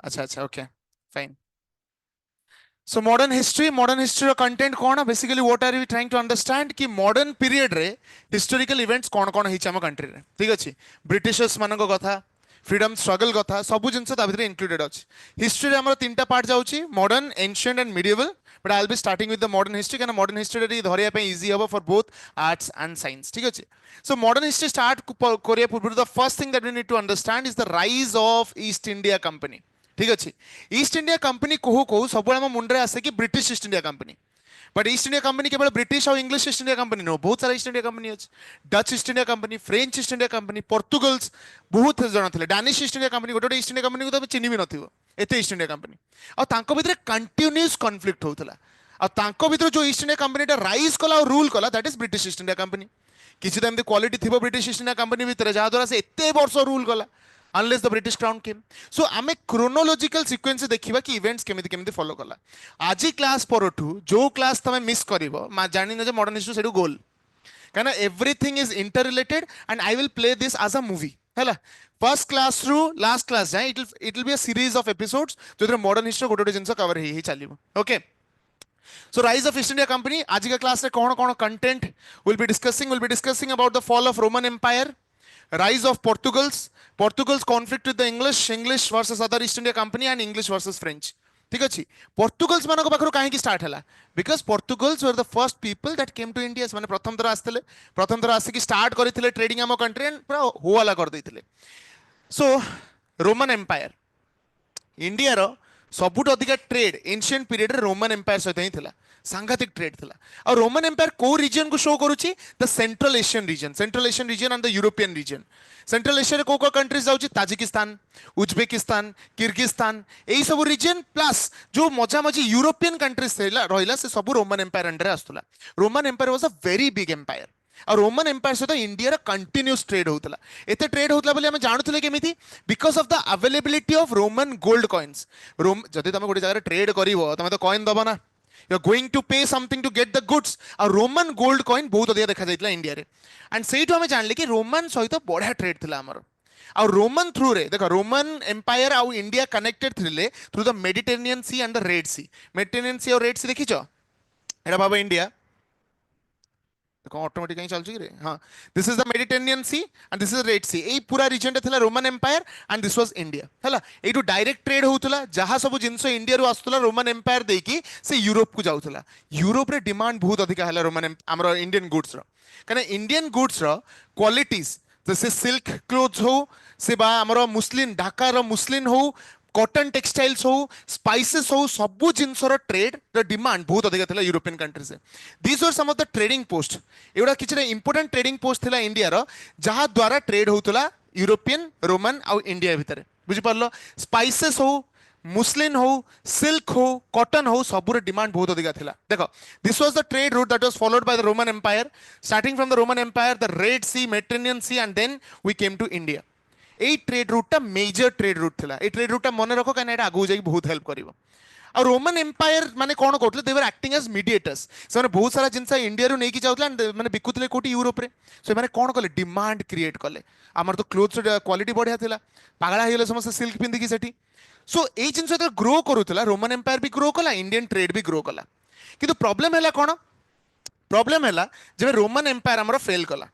अच्छा अच्छा okay fine. So modern history content कौन basically what are we trying to understand कि modern period रे historical events कौन कौन हिच आम country रे ठीक अच्छे Britishers मानक कथा freedom struggle कथा सबु जिनस ता भितरे included अछि. History रे हमर तीनटा पार्ट जाउची modern ancient and medieval, but I'll be starting with the modern history कारण modern history रे धरिया पे easy हबो for both arts and science ठीक अच्छे. So modern history start Korea पूर्व the first thing that we need to understand is the rise of East India Company ठीक अच्छे. ईस्ट इंडिया कंपनी कहू कहू सब मुंडे आसे कि British East India Company, but East India Company केवल ब्रिटिश और इंग्लिश ईस्ट इंडिया कंपनी नो, बहुत सारा ईस्ट इंडिया कंपनी अच्छे. Dutch East India Company, French East India Company, पोर्तुगल्स बहुत जन थे, डानिश ईस्ट इंडिया कंपनी गोटे ईस्ट इंडिया कंपनी को तो चिन्ह भी नथिबो एते ईस्ट इंडिया कंपनी. और भितर कंटिन्यूअस कॉन्फ्लिक्ट होता और भितर जो ईस्ट इंडिया कंपनी राइज कला और रूल कला that is British East India company. किसी तो एमती क्वालिटी थी ब्रिटिश ईस्ट इंडिया कंपनी भितर जहाद्वारा से एते वर्ष रूल कला unless the British crown came. So आमे chronological sequence देखिबा कि events केमिति केमिति follow कला. आजी क्लास परठू जो क्लास तमे मिस करिवो मा जानि न जे मॉडर्न हिस्ट्री सेडू गोल काना everything is interrelated and I will play this as a movie हैला. First class through last class जाए it will be a series of episodes जो मॉडर्न हिस्ट्री गोटे जिनस कवर ही चलिबो. Okay so rise of East India Company आज का class रे कोन कोन content will be discussing about the fall of Roman Empire, rise of Portugal's conflict with the English versus other East India Company and English versus French ठीक अच्छे. पोर्तुगल्स मानक पाखरु काहेकि start हला because Portuguese were the first people that came to India माने प्रथम थर आस्थिले प्रथम थर आसिकी स्टार्ट करथिले ट्रेडिंग आम कंट्री एंड पूरा होवाला कर देथिले. सो रोमन एम्पायर इंडिया रो सबुठ अधिक ट्रेड एंशिएंट पीरियड रे रोमन एम्पायर सहित ही थिला, सांघातिक ट्रेड थिला. और रोमन एम्पायर को रीजन को शो करूची the central Asian region and the European region. Central Asia रे को कंट्रीज जाउची ताजिकिस्तान, उज्बेकिस्तान, किर्गिस्तान एई सब रीजन प्लस जो मजा मजी यूरोपियन कंट्रीज रहिला से सब रोमन एम्पायर अंडर आस्तुला. Roman empire was a very big empire और रोमन एम्पायर सहित इंडिया रा कंटिन्यूअस ट्रेड होतला. एते ट्रेड होतला बोली हम जानथुले केमिति because of the availability of Roman gold coins. जदि तमे गोटे जगह ट्रेड करिवो तमे तो कॉइन दबो ना, you are going to pay something to get the goods. a roman gold coin बहुत अधिक देखा जाइतला इंडिया रे एंड सेइठो हमें जानले कि रोमन सहित बढिया ट्रेड थिला हमर. और रोमन थ्रू रे देखो रोमन एम्पायर आउ इंडिया कनेक्टेड थिले through the Mediterranean C and the red C. Mediterranean sea और रेड सी देखिछो एटा बाबा इंडिया कौन ऑटोमेटिक कहीं चल चुकी रे. हाँ this is the Mediterranean C and this is red sea. ए पूरा रीजन रे थिला Roman empire and this was India हैला. एटू डायरेक्ट ट्रेड होउतला जहां सब जिंस इंडिया रु आस्तुला रोमन एम्पायर देकी से यूरोप को जाउतला. यूरोप रे डिमांड बहुत अधिक हैला रोमन हमर इंडियन गुड्स रो कने इंडियन गुड्स रो क्वालिटीज जैसे सिल्क क्लोथ्स हो से बा हमर मुस्लिम ढाका रो मुस्लिम हो कॉटन टेक्सटाइल्स हो स्पाइसेस हो सबु जिनसर ट्रेड द डिमांड बहुत अधिक थिला यूरोपियन कंट्रीज से. These were some of the trading post एवडा किछने इंपोर्टेंट ट्रेडिंग पोस्ट थिला इंडिया रो जहां द्वारा ट्रेड होतला यूरोपियन रोमन और इंडिया भितर बुझि परलो. स्पाइसेस हो मुस्लिन हो सिल्क हो कॉटन हो सबुर डिमांड बहुत अधिक थिला. देखो this was the trade route that was followed by the Roman empire starting from the Roman empire the red C Mediterranean C and then we came to India. ए trade route टा major trade route थिला. ए trade route टा मन रखो कने एटा आगु जाई बहुत हेल्प करिवो. और रोमन एम्पायर माने कोन करथले दे वर एक्टिंग एज मीडिएटर्स. से माने बहुत सारा जिंसा इंडिया रु नेकी जाउतला माने बिकुतले कोटी यूरोप रे. सो माने कोन कले डिमांड क्रिएट कले. हमर तो क्लोथ्स क्वालिटी बढ़िया थिला पागला हेले समस्त सिल्क पिंदी की सेठी. सो ए जिंस तो ग्रो करूतला रोमन एम्पायर भी ग्रो कला इंडियन ट्रेड भी ग्रो कला. किंतु प्रॉब्लम हैला कोन प्रॉब्लम हैला जे रोमन एम्पायर हमर फेल कला.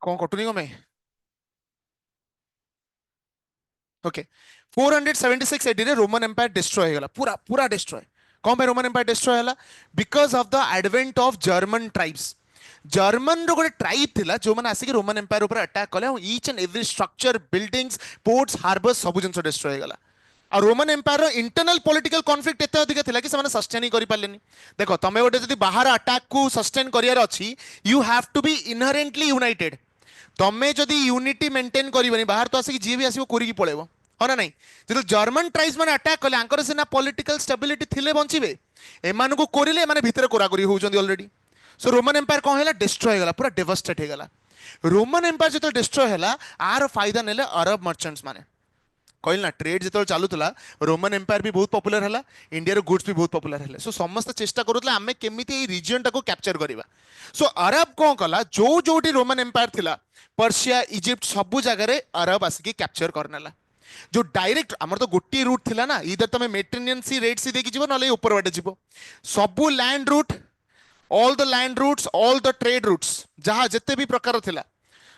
कौन कटुनी को मैं ओके 476 एडी रे रोमन एम्पायर डिस्ट्रॉय होला पूरा पूरा डिस्ट्रॉय. कौन पे रोमन एम्पायर डिस्ट्रॉय होला because of the advent of German tribes. German रो गोटे ट्राइब थिला जो माने आसिक रोमन एम्पायर ऊपर अटैक कले each and every structure buildings ports harbours सब जिंस डिस्ट्रॉय गला. और रोमन एम्पायर रो इंटरनल पॉलिटिकल कॉन्फ्लिक्ट एते अधिक थिला कि से सस्टेन ही करि पालेनी. देखो तमे गोटे जदी बाहर अटैक को सस्टेन करियार अछि you have to be inherently united. तमे जदी यूनिटी मेंटेन करबनी बाहर तो आसिक जी भी आसीबो कोरी पळेबो हो ना नहीं. जदि जर्मन ट्राइब्स माने अटैक कले आंकर सेना पॉलिटिकल स्टेबिलिटी थिले बंचिबे एमान को कोरिले माने भितर कोराकोरी होउचंदी ऑलरेडी. सो रोमन एम्पायर कौन है डिस्ट्रॉय गला पूरा डेवास्टेट गला. रोमन एम्पायर जो डिस्ट्रॉय है आर फायदा नेले अरब मर्चेंट्स माने कहल ना ट्रेड जो चलूला रोमन एम्पायर भी बहुत पॉपुलर है, इंडिया गुड्स भी बहुत पॉपुलर है। सो समस्त चेष्टा करूला आमे केमिति रीजन टाको कैप्चर करबा। सो अरब कौन कला जो जोटी रोमन एम्पायर थिला पर्सिया इजिप्ट सब जगह अरब आसिकी कैप्चर करनेला। जो डायरेक्ट आमर तो गोटे रूट थिला ना, इधर तुम मेडिटेरेनियन सी रेड सी देखि जीवो नले ऊपर बाटे जीवो। सबु land route, all the land routes, all the trade routes जहां जते भी प्रकार थिला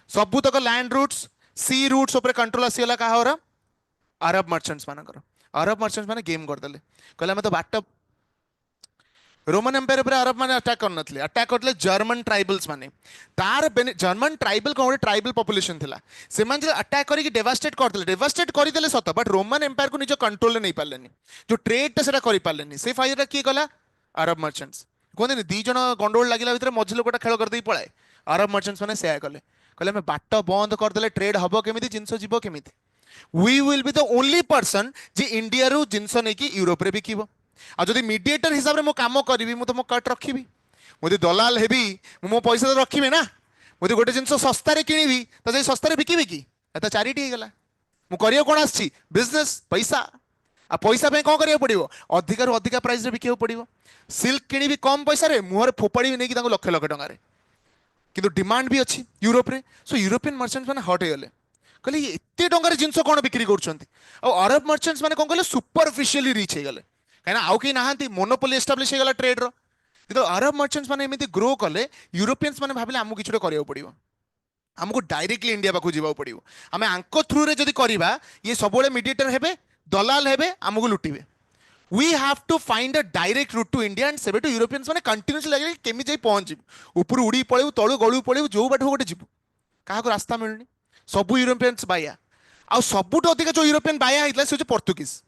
सबु तक लैंड रूट्स सी रूट्स ऊपर कंट्रोल आसीगला काहर अरब मर्चेंट्स मानकर। अरब मर्चेंट्स माने गेम करदेले, कहले हमें तो बाट रोमन एम्पायर ऊपर अरब माने अटैक करनथले, अटैक करले जर्मन ट्राइबल्स माने। तार जर्मन ट्राइबल कोन ट्राइबल पॉपुलेशन थिला, से मान अटैक करी डेवास्टेट करदेले, डेवास्टेट करी देले सत, बट रोमन एम्पायर को निज कंट्रोल नहीं पारलेनी, जो ट्रेड टा सेटा करि पारलेनी। से फायदा की गला अरब मर्चेंट्स। कहते दी जन गंडोल लागिला भितर मझी लोकटा खेल कर दे पळाए, अरब मर्चेंट्स माने सेया कले, कहले हमें बाट बंद करदेले ट्रेड हबो केमिति, जिंस जीवो केमिति। We will be the only person जे इंडिया रु जिंस नै कि यूरोप रे बिकिबो। आ जदि मीडिएटर हिसाब रे मो काम करिवि, मु तो मो कट रखिबि, मोदी दलाल हेबी, मो पैसा तो रखिबे ना। मोदी गोटे जिंस सस्ता रे किनिबि त जे सस्ता रे बिकिबि कि, एता चारिटी हे गला। मु करियो कोन आछि बिजनेस पैसा, आ पैसा पे कोन करियो पड़िबो, अधिका रु अधिका प्राइस रे बिकियो पड़िबो। सिल्क किनिबि कम पैसा रे, मुहर फोपाड़ी नै कि ताको लक्ष लक्ष टंगा रे, किंतु डिमांड भी अच्छी यूरोप रे। सो यूरोपियन मर्चेंट्स माने हट हे गले, कहले एते टंगार जिंस कौन बिक्री कर। अरब मर्चेंट्स माने कौन कहले सुपरफिशियली रिच हो गले, कहीं आउ कहीं नहांती मोनोपोली एस्टाब्लिश हो गला ट्रेड रो। किंतु अरब मर्चेंट्स माने एमिति ग्रो कले, यूरोपियंस माने भाबिले हमकु किछुटे करियो पड़िबो, हमकु डायरेक्टली इंडिया पाखु जीवा पड़िबो, आमे आंको थ्रू रे जदी करिबा ये सबोले मीडिएटर हेबे, दलाल हेबे, हमकु लुटिबे। We have to find a direct route to India and सेबेटू यूरोपियंस माने कंटीन्यूअसली लगे केमि जाई पहुंच ऊपर उड़ी पळेउ तळु गळु पळेउ जो बाटो गोटे जीव, काहाको रास्ता मिलनी। सबु यूरोपियंस बाया, आ सबुठ अधिक जो यूरोपियन बाया होता से पोर्तुगीज।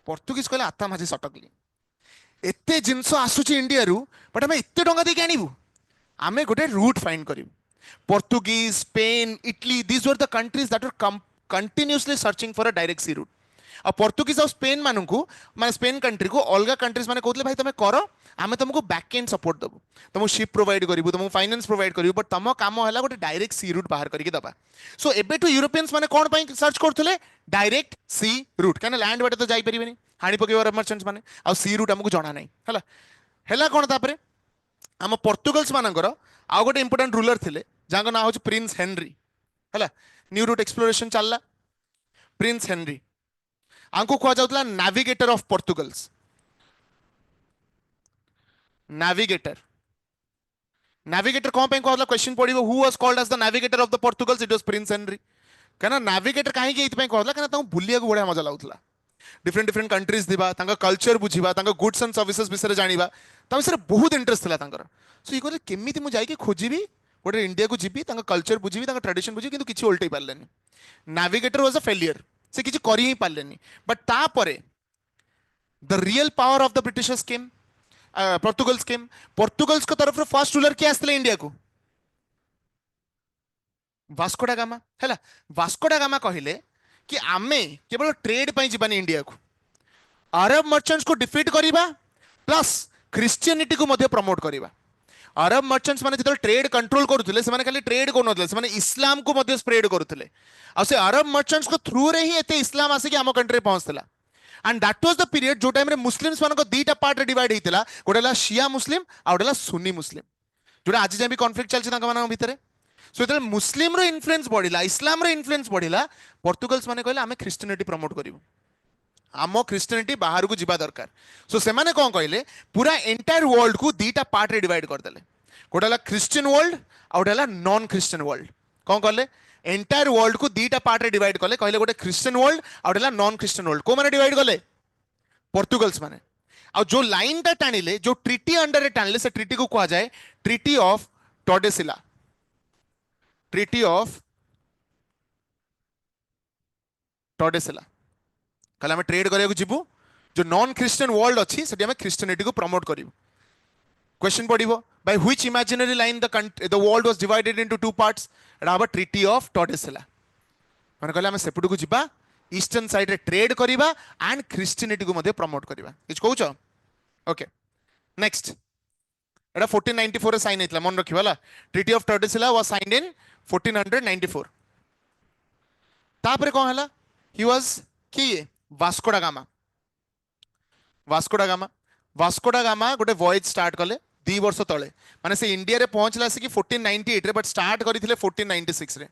पोर्तुगीज कहले आता माझी सटकली, एते जिनस आसुची इंडिया रु, बट आम एते टंका देके आनिबु, आमे गोटे रूट फाइंड करिबु। Portuguese, Spain, Italy, these were the countries that were continuously searching for a direct sea route. आ पोर्तुगीज और स्पेन मानू माने स्पेन कंट्री को अलग कंट्रीज माने कहते भाई तुम कर, आमे तुमको बैक एंड सपोर्ट दबु, तुमको शिप प्रोवाइड करिबु, तुमको फाइनेंस प्रोवाइड करिबु, बट तुम काम है गोटे डायरेक्ट सी रूट बाहर करके दबा। सो एबे टू यूरोपियंस माने कोन पई सर्च करथले, डायरेक्ट सी रूट, काने लैंड बाटे तो जाई परिबेनी, हाणी पकेबो अरब मर्चेंट्स माने, आ सी रूट हमको जणा नै हला। हला कोन तापरे हम पोर्तुगल्स मानकर आ गोटे इंपोर्टेंट रूलर थिले, जांको ना होछ प्रिंस हेनरी हला। न्यू रूट एक्सप्लोरेशन चलला, प्रिंस हेनरी आंको कहा जाउतला navigator of Portuguese. Navigator, navigator कौन पे कहला क्वेश्चन पड़िबो, who was called as the navigator of the Portuguese, it was prince Henry. कहना नेविगेटर काहे के इतपै कहला, कहना ताऊ बुलिया को बडा मजा लाउतला, डिफरेंट डिफरेंट कंट्रीज दिबा, तांका कल्चर बुझिबा, तांका गुड्स एंड सर्विसेज विषय जानिबा, ता विषय बहुत इंटरेस्ट थिला तांकर। सो ई कहले केमिति मु जाई के खोजिबी, गोटे इंडिया को जीबी, तांका कल्चर बुझिबी, तांका ट्रेडिशन बुझिबी, किंतु किछि उल्टै पारलेनी। नेविगेटर वाज अ फेलियर, से किछि करि ही पारलेनी। बट ता परे the real power of the Britishers came, Portuguese came. Portuguese को तरफ फर्स्ट रूलर किए आसले इंडिया को, वास्को डा गामा हैला। वास्को डा गामा कहिले कि आमे केवल ट्रेड पई जीबानी इंडिया को, अरब मर्चेंट्स को डिफीट करिबा प्लस क्रिश्चियनिटी को मध्य प्रमोट करिबा। अरब मर्चेंट्स माने जतल ट्रेड कंट्रोल करूथिले, से माने खाली ट्रेड को नथले, से माने इस्लाम को मध्य स्प्रेड करूथिले, आ से अरब मर्चेंट्स को थ्रू रे ही एते इस्लाम आसे कि हम कंट्री पहुंचतला। And that was the period जो टाइम रे मुस्लिम्स मानको दीटा पार्ट रे डिवाइड हेतिला, गोटेला शिया मुस्लिम आ गोटेला सुन्नी मुस्लिम, जोटा आज जे भी कॉन्फ्लिक्ट चलछि तांका मानक भितरे। सो इतले मुस्लिम रो इन्फ्लुएंस बढ़िला, इस्लाम रो इन्फ्लुएंस बढ़िला, पोर्तुगल्स माने कहले आमे क्रिश्चियनिटी प्रमोट करिवु, आम क्रिश्चियनिटी बाहर को जीवा दरकार। सो से माने कोन कहले पूरा एंटायर वर्ल्ड को दीटा पार्ट रे डिवाइड कर देले, गोटेला क्रिश्चियन वर्ल्ड आ गोटेला नॉन क्रिश्चियन वर्ल्ड। कोन कहले एंटायर वर्ल्ड को दीटा पार्ट रे डिवाइड कले, कहले गोटे क्रिश्चियन वर्ल्ड आ गोटेला नॉन क्रिश्चियन वर्ल्ड। को माने डिवाइड कले, पोर्तुगल्स माने। आ जो लाइन टा टाणिले, जो ट्रीटी अंडर रे टाणिले, से ट्रीटी को कहा जाए ट्रीटी ऑफ टॉर्डेसिला, ट्रीटी ऑफ टॉर्डेसिला। कहले हमें ट्रेड करिया को जीवु, जो नॉन क्रिश्चियन वर्ल्ड अच्छी सेठी हमें क्रिश्चियनिटी को प्रमोट करिवु। क्वेश्चन पड़िबो, by which imaginary line the world was divided into two parts, एटा हबा ट्रीटी ऑफ टॉर्डेसिला। माने कहले हमें सेपटू को जीवा, ईस्टर्न साइड रे ट्रेड करिबा एंड क्रिश्चियनिटी को मध्ये प्रमोट करिबा। किछ कहउछ? ओके नेक्स्ट, एटा 1494 रे साइन हेतला, मन रखिबा ला। ट्रीटी ऑफ टॉर्डेसिला वाज साइन्ड इन 1494। तापरे कोन हला, ही वाज किए Vasco da gamma. Vasco da gamma Vasco da gamma गोटे वॉयज स्टार्ट कले 2 वर्ष तले, माने से इंडिया रे पहुंचला आसिक 1498 रे, बट स्टार्ट करथिले 1496 रे।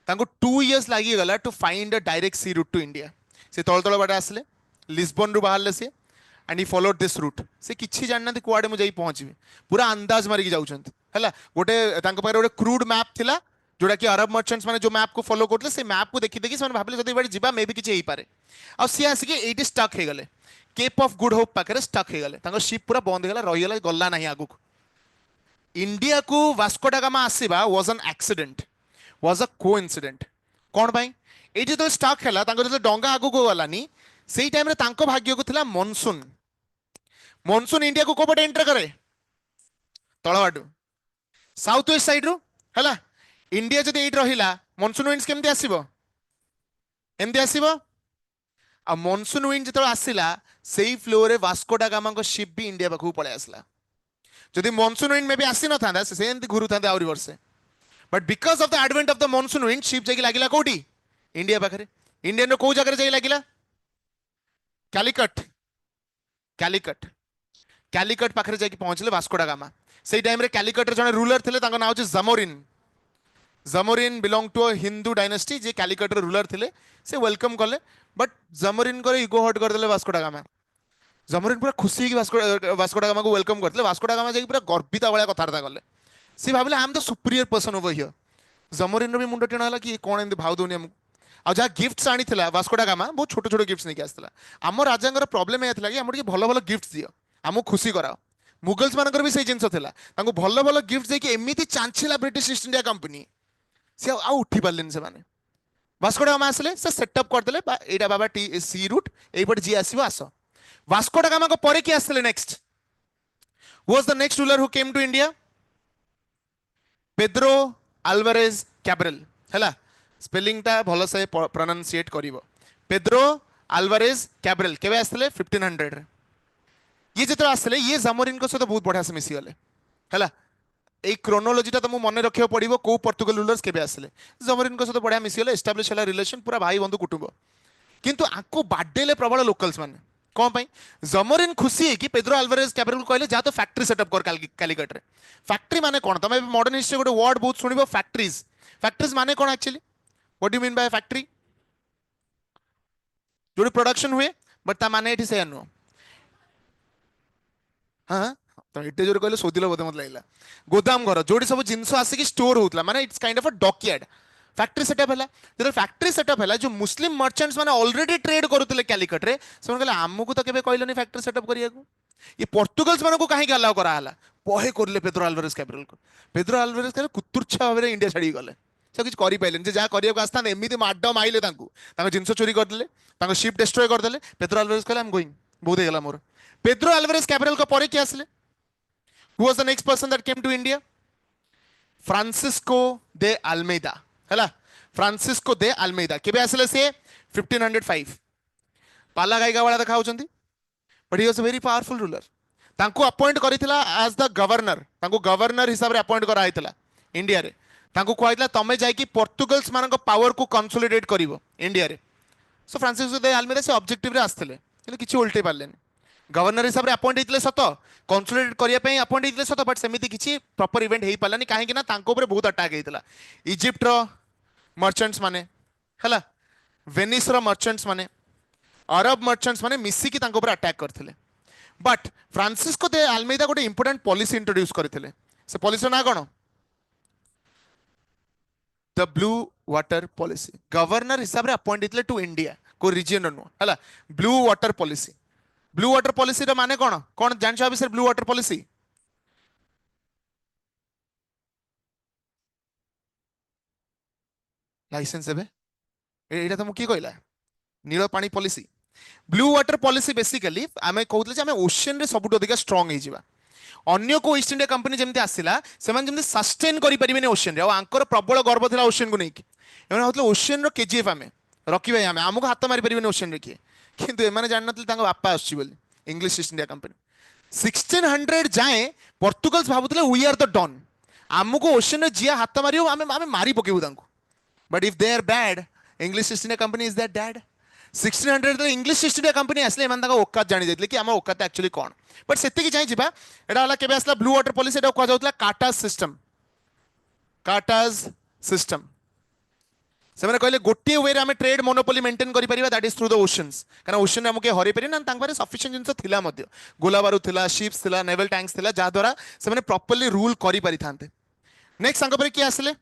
तांको 2 इयर्स लागी गला to find a direct sea route to India. से तळ तळ बाटे आसले, लिस्बन रु बाहरले से, and he followed this route. से किछि जानना कुआडे मु जाई पहुंचबे, पूरा अंदाज मारिक जाउछंत हला। गोटे तांको पारे गोटे क्रूड मैप थिला, जोटा कि अरब मर्चेंट्स माने जो मैप को फॉलो करथले, से मैप को देखि देखि से भाबले जदी बाटे जिबा मे भी किछि हेई पारे। आ सी आसिक एटी स्टक हे गले, केप ऑफ गुड होप पाखरे स्टक हे गले। तांको शिप पूरा बंद हे गला, रहि गला, गल्ला नाही आगु। इंडिया को वास्को डा गामा आसीबा was an accident, was a coincident. कौन भाई ये जो स्टक है जो डंगा आगू को गलानी, से टाइम रे तांको भाग्य को थिला मॉनसून। मॉनसून इंडिया को कोपटे एंटर करे, तळवाडू साउथ वेस्ट साइड रु हला। इंडिया जदि एट रहिला, मॉनसून विंड्स केमती आसीबो, एमती आसीबो। आ मॉनसून विंड जतो आसीला, सेही फ्लो रे वास्को डा गामा को शिप भी इंडिया पाखु पळे आसला। जदि मॉनसून विंड मे भी आसी न थांदा, से एमती घुरु थांदे आउरी वर्षे। But because of the advent of the monsoon wind, ship जाकी लागिला कोठी, इंडिया पाखरे। इंडिया नो को जगह जाई लागिला, कैलिकट। कैलिकट कैलिकट पाखरे जाकी पहुंचले वास्को डा गामा। सेही टाइम रे कैलिकट रे जने रूलर थिले, तांको नाम छ Zamorin. Zamorin belong to a Hindu dynasty, जे कैलिकट रे रूलर थिले। से वेलकम कले, बट जमोरिन को इगो हर्ट कर देले वास्को डा गामा। जमोरिन पूरा खुशी कि वास्को डा गामा को वेलकम करथिले। वास्को डा गामा जाकी पूरा गर्विता वाला कथार्ता कले। सी भाबले I am the superior person over here. Zamorin भी मुंड टेणा कि कौन एमती भाव दौनी आमको। आ जहाँ गिफ्ट्स आनी वास्को डा गामा बहुत छोट छोट गिफ्ट्स नहीं आसला। आम राजा प्रॉब्लम यह था कि आम भल भल गिफ्ट दियो, आमको खुशी कराओ। मुगल्स मानकर भी सही जिनस था, भल भल गिफ्ट देकी एमती चांचिला ब्रिटिश ईस्ट इंडिया कंपनी, सी आ उठी पारे से। वास्को डा गामा आसले, से सेटअप करदे यहाँ बाबा टी सी रूट यपटे जी आसो आस। वास्को डा गामा को परे किए आसले next, was the next ruler who came to India, Pedro Alvarez Cabral हैला। स्पेलिंग टा भल से प्रोनाउंसिएट करिवो। पेड्रो अल्वारेज कैब्रल केबे आसले 1500 रे। ये जतो आसले, ये जमोरिन को सहित बहुत बढ़िया से मिसी गले हैला। ए क्रोनोलॉजी टा तुम मन रखियो पड़िबो, को पोर्तुगल रूलर्स केबे आसले। जमोरिन को सहित बढ़िया मिसी गले, एस्टैब्लिश होला रिलेशन, पूरा भाई बंधु कुटुंब। किंतु आको बाडेले प्रबल लोकल्स माने कौन पाई। जमोरिन खुशी है कि पेड्रो अल्वारेज कैब्रल कहले जा तो फैक्ट्री सेटअप कर कैलिकट रे। फैक्ट्री माने कौन, तमे मॉडर्न हिस्ट्री गोटे वर्ड बहुत सुनिबो, फैक्ट्रीज। फैक्ट्रीज माने कौन actually, what do mean by factory, जो प्रोडक्शन हुए, बट ता माने एठी से नु। हाँ तो एटे जोर कहले सोदिलो बोधे मत लागला। गोदाम घर जोड़ी सब जिंस आसिक स्टोर होतला, माने it's kind of a dockyard. Factory setup हैला, जब फैक्ट्री सेटअप हैला, जो मुस्लिम मर्चेंट्स माने ऑलरेडी ट्रेड करूतले कैलिकट रे, से कहले हमकु तो केबे कहलोनी फैक्ट्री सेटअप करिया को। ये पोर्तुगल्स मानको काहे के अलाउ करा हला, पहे करले पेड्रो अल्वारेज कैब्रल को। पेड्रो अल्वारेज कैब्रल कुतुरछा भाबे इंडिया छाड़ी गले, से कुछ करि पाइलेन। जे जा करिया को आस्ता एमिति माड माइले तांको, तांको जिंस चोरी कर देले, तांको शिप डिस्ट्रॉय कर देले। पेड्रो अल्वारेज कहले आई एम गोइंग, बहुत हे गला मोर। पेड्रो अल्वारेज कैब्रल को परे के आसले, who was the next person that came to India? Francisco de Almeida हैला। फ्रांसिस्को दे अल्मेदा केबे आसले से 1505। पाला गायगा वाला देखा होचंदी, but he was a very powerful ruler. तांको अपॉइंट करितला एज द गवर्नर, तांको गवर्नर हिसाब रे अपॉइंट करा आइतला इंडिया रे। तांको कहैतला तमे जाय कि पोर्तुगल्स मानक पावर को कंसोलिडेट करिवो इंडिया रे। सो फ्रांसिस्को दे अल्मेदा से ऑब्जेक्टिव रे आस्तले, कि किछि उल्टे पारलेनी। गवर्नर हिसाब रे अपॉइंट हेतले सत, कंसोलिडेट करिया पई अपॉइंट हेतले सत, बट सेमिति किछि प्रॉपर इवेंट हेई पालानी, काहे कि ना तांको ऊपर बहुत अटैक हेतला। इजिप्ट रो मर्चेंट्स माने हैला, वेनिस रो मर्चेंट्स माने, अरब मर्चेंट्स माने मिसी की तांको ऊपर अटैक करथिले। बट फ्रांसिस्को दे अल्मेदा गोटे इंपोर्टेंट पॉलिसी इंट्रोड्यूस करथिले। से पॉलिसी ना कोन, the blue water policy. Governor हिसाब रे अपॉइंट हेतले टू इंडिया को रीजन नो हैला, blue water policy. Blue water policy रो माने कोन, कोन जानछो अभी sir blue water policy? License एबे एटा तुम की कहला, नील पानी पॉलिसी। ब्लू वाटर पॉलिसी बेसिकली आमे कहउतले जे आमे ओशन रे सबुठ अधिक स्ट्रांग हे जिबा। अन्य को ईस्ट इंडिया कंपनी जेमती आसिला, सेमान जेमती सस्टेन करि परिबेनी ओशन रे, आ आंकर प्रबल गर्व थिला ओशन को नेकी। एमन होतले ओशन रो केजीएफ आमे रखिबे, आमे हमको हाथ मारि परिबेनी ओशन रे की। किंतु एमाने जाननतले तांगा बापा आछि बोली इंग्लिश ईस्ट इंडिया कंपनी। 1600 जाए पोर्तुगल्स भाबुतले वी आर द डॉन, हमको ओशन रे जिया हाथ मारियो आमे आमे मारि पकेबु तांको। But if they are bad, English East India company is that dad. 1600 English East India company आसले एमान ताका औकात जानि जायतले कि आम औकात एक्चुअली कोन बट सेति जाई जिबा एटा हला केबे आसला ब्लू वाटर पॉलिसी एटा को जाउतला काटाज सिस्टम से कहले गोटे वे आम ट्रेड मोनोपोली मेंटेन कर that is through the oceans कारण ओशन आमके हरई पारे ना सफिशिएंट जिनस थिला मध्य गोला बारूद थिला शिप्स थिला नेवल टैंक्स थिला जहा द्वारा से प्रॉपर्ली रूल करि पारि थांते नेक्स्ट सांग पर किए आसले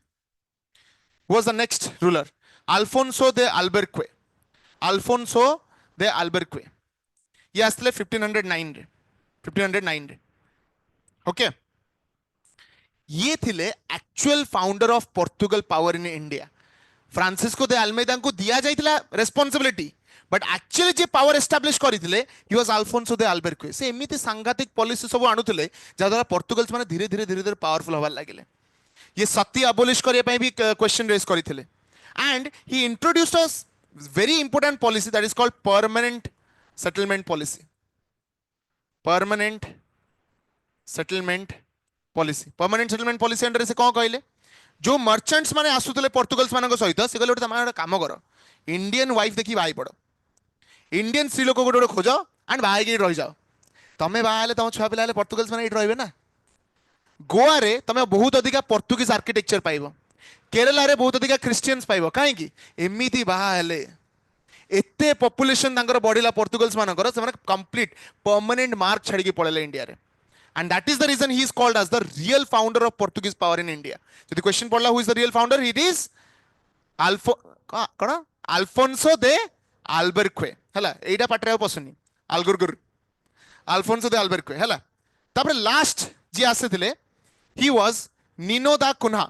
was the next ruler Alfonso de Albuquerque Alfonso de Albuquerque ये आसले 1509 रे ओके ये थिले actual founder of Portugal power in India Francisco de Almeida को दिया जाइतिला रेस्पोंसिबिलिटी बट एक्चुअली जे पावर एस्टाब्लिश करथिले he was Alfonso de Albuquerque से एमिति सांघातिक पॉलिसी सब आणुथिले जा द्वारा पोर्तुगल्स माने धीरे धीरे पावरफुल होबार लागिले ये सती अबोलिश करिया पय भी क्वेश्चन रेज करथिले and he introduced a very important policy that is called permanent settlement policy permanent settlement policy under से कौन कहले जो मर्चेंट्स माने आसुतले पोर्तुगल्स मानक सहित से कहले गोटे काम कर इंडियन वाइफ देखी बाई पड़ इंडियन स्त्री लोक गोटे खोज एंड बाई रही जाओ तमें बाहर तुम छुआ पिला पोर्तुगल्स मैंने रही ना गोवा रे तुम बहुत अधिका पोर्तुगीज आर्किटेक्चर पाइब केरला रे बहुत अधिका क्रिश्चियंस पाइब कहीं एमती बाहर एते पॉपुलेशन बढ़िला पोर्तुगल्स मानकर से कंप्लीट परमानेंट मार्क छाड़ी पड़े इंडिया रे and that is the reason he is called as the real founder of Portuguese power in India. So the question padla who is the real founder? It is Alfonso de Albuquerque. Hela eida patre pasuni Albuquerque Alfonso de Albuquerque hela tapre last ji asithile he was Nino da Cunha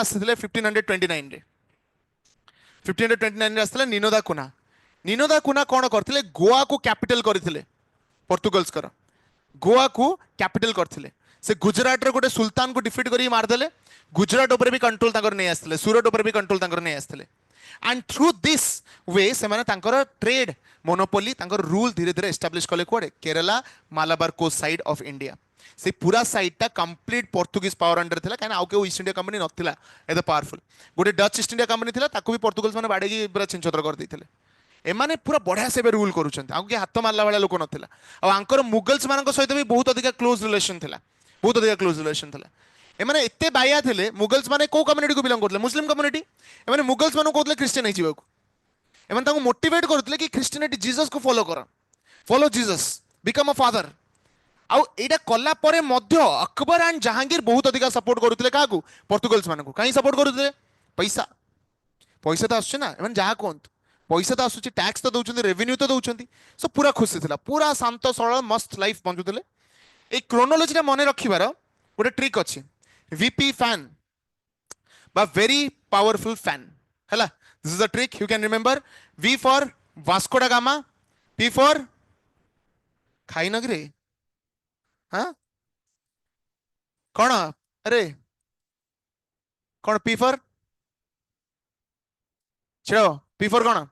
asithile 1529 रे 1529 रे asithile Nino da Cunha कोन करथिले गोवा को capital करथिले पोर्तुगल्स कर गोवा को capital करथिले से गुजरात रे गोटे सुल्तान को डिफीट करी मारदेले गुजरात ऊपर भी कंट्रोल ताकर नहीं आसथिले सूरत ऊपर भी कंट्रोल ताकर नहीं आसथिले एंड थ्रू दिस वे से माने ताकर ट्रेड मोनोपोली ताकर रूल धीरे धीरे एस्टैब्लिश कले कोडे Kerala Malabar coast side of India से पूरा साइड टा कंप्लीट पोर्तुगीज पावर अंडर थिला काना आउ के ईस्ट इंडिया कंपनी नथिला एत पावरफुल गोटे डच ईस्ट इंडिया कंपनी थिला ताको भी पोर्तुगल्स माने बाडेगी पूरा छिनछतर कर दैथिले एमाने पूरा बढ़िया से रूल करुछन आगे हाथ मारला वाला लोक नथिला आ आंकर मुगल्स मानक सहित भी बहुत अधिक क्लोज रिलेशन थिला बहुत अधिक क्लोज रिलेशन थिला एमाने एते बाया थिले मुगल्स माने को कम्युनिटी को बिलोंग करथले मुस्लिम कम्युनिटी एमाने मुगल्स माने कहथले क्रिश्चियन हिजिबा को एमाने ताको मोटिवेट करथले कि क्रिश्चियनिटी जीसस को follow Jesus become a father आउ एटा कला परे मध्य अकबर एंड जहांगीर बहुत अधिक सपोर्ट करुथले काकू पोर्तुगल्स मानक काई सपोर्ट करुथले पैसा पैसा तो आछे ना एमाने जहा कोंत पैसा तो आसुची टैक्स तो दउचंदी रेवेन्यू तो दउचंदी सो पूरा खुशी थिला पूरा शांत सरल मस्त लाइफ बंचुतले ए क्रोनोलॉजी रे मने रखिबार गोटे ट्रिक अछि वीपी फैन बा वेरी पावरफुल फैन हैला this is a trick you can remember V for Vasco da Gama P for खाई नगरे हां कौन अरे कौन पी फॉर छो पी फॉर कौन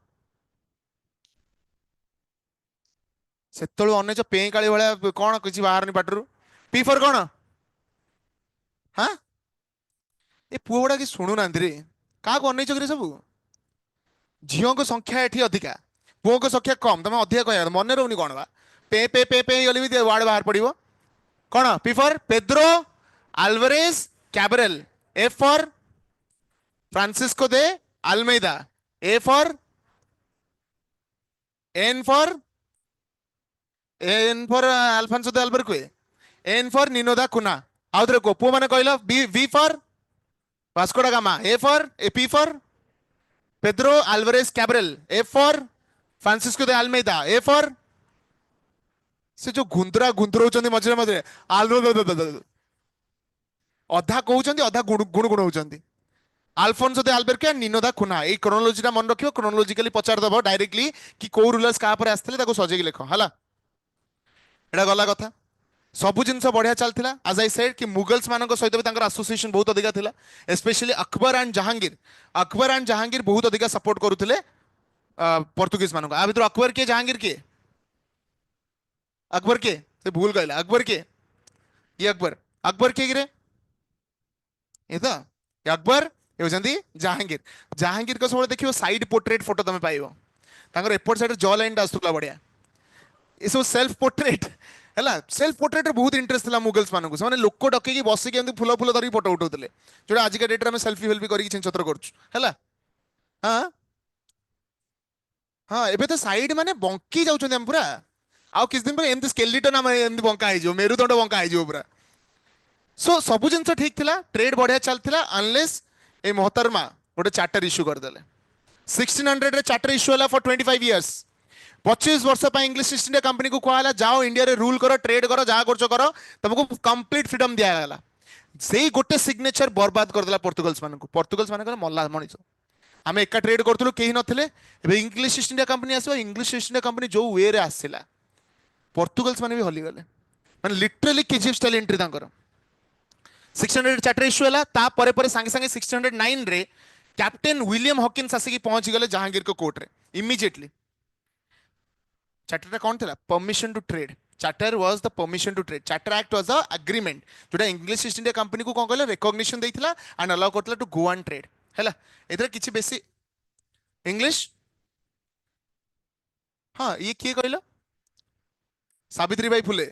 सेतळु अनेच पे काली भाया कौन किसी बाहर नहीं पाटरू पी फॉर कौन हाँ ए पुआ गुड़ा कि शुणु ना रे क्या अनेच कि सब झील को संख्या एठी अधिका पुओ को संख्या कम तुम अधिका कह मन रोनी कौन बा पे पे पे पे गली भी वार्ड बाहर पड़ो कौन P for Pedro Alvares Cabral A for Francisco de Almeida A for N for Alfonso de Albuquerque N for Nino da Cunha आउ थरे को पु माने कहलो V for Vasco da Gama A for P for Pedro Alvares Cabral A for Francisco de Almeida A for से जो गुंतरा मझे मझे अधा कहउचंदी अधा गुण गुण होचंदी अल्फोंसो दे अल्बुकर्क एंड निनो दा कुना ए क्रोनोलॉजी टा मन रखियो क्रोनोलॉजिकली पचार दबो डायरेक्टली कि को रूलर्स का पर आस्थिले ताको सजेगी लेखो हला एटा गला कथा सबु जिनस बढ़िया चलता आज आई सेड कि मुगल्स मानक सहित भी एसोसिएशन बहुत अधिका थिला स्पेशली अकबर एंड जहांगीर बहुत अधिका सपोर्ट करुले पोर्तुगीज मानक आ भीतर अकबर के जहांगीर के से भूल कहला अकबर के ये अकबर के रे ये तो अकबर ये होचंदी जहांगीर। जहांगीर को सब देखियो साइड पोर्ट्रेट फोटो तमे पाइबो, तांकर एपोर्ट साइड जॉ लाइन आसुला बढ़िया। ये सब सेल्फ पोर्ट्रेट हैला। सेल्फ पोर्ट्रेट रे बहुत इंटरेस्ट थिला मुगल्स मानकु, से माने लोक डके की बसी के एंती फुल फुल धरी फोटो उठौतले, जोटा आज के डेट रे हम सेल्फी वेल्फी करी छिन छत्र करछु हैला। हां हां एबे तो साइड माने बंकी जाउछन हम पूरा। आउ किस दिन पर एमती स्केलेटन हम एमती बंका आइ जो, मेरुदंड बंका आइ जो पूरा। सो सब जिन ठीक थिला, ट्रेड बढ़िया चलथिला, अनलेस ए मोहतरमा गोटे चार्टर इश्यू कर देले। 1600 रे चार्टर इश्यू होला फॉर 25 इयर्स। 25 वर्ष पर इंग्लिश ईस्ट इंडिया कंपनी को कहला जाओ इंडिया रे रूल करो, ट्रेड करो, जहां करछो करो, तुमको कंप्लीट फ्रीडम दिया गला। सेही गोटे सिग्नेचर बर्बाद कर देला पोर्तुगल्स मानकु। पोर्तुगल्स माने कहले मल्ला मनिस, आमे एका ट्रेड करथुलु केही नथिले, एबे इंग्लिश ईस्ट इंडिया कंपनी आसो। इंग्लिश ईस्ट इंडिया कंपनी जो वे रे आसिला, पोर्तुगल्स माने भी हली गले, माने लिटरली केजीएफ स्टाइल एंट्री तांकर। 600 चार्टर इश्यू है, तापर पर सांगे सांगे 609 रे कैप्टेन विलियम हॉकिंस आसिक पहुंच गले जहांगीर को कोर्ट रे इमीडिएटली। चार्टर कौन था? Permission to trade. Charter was the permission to trade. Charter act was a agreement जोटा इंग्लिश ईस्ट इंडिया कंपनी को कौन कहले रिकॉग्निशन देइथिला एंड अलाउ करथिला टू गो एंड ट्रेड हैला। एथरा किछि बेसी इंग्लिश। हां ये किए कहलो? सावित्रीबाई फुले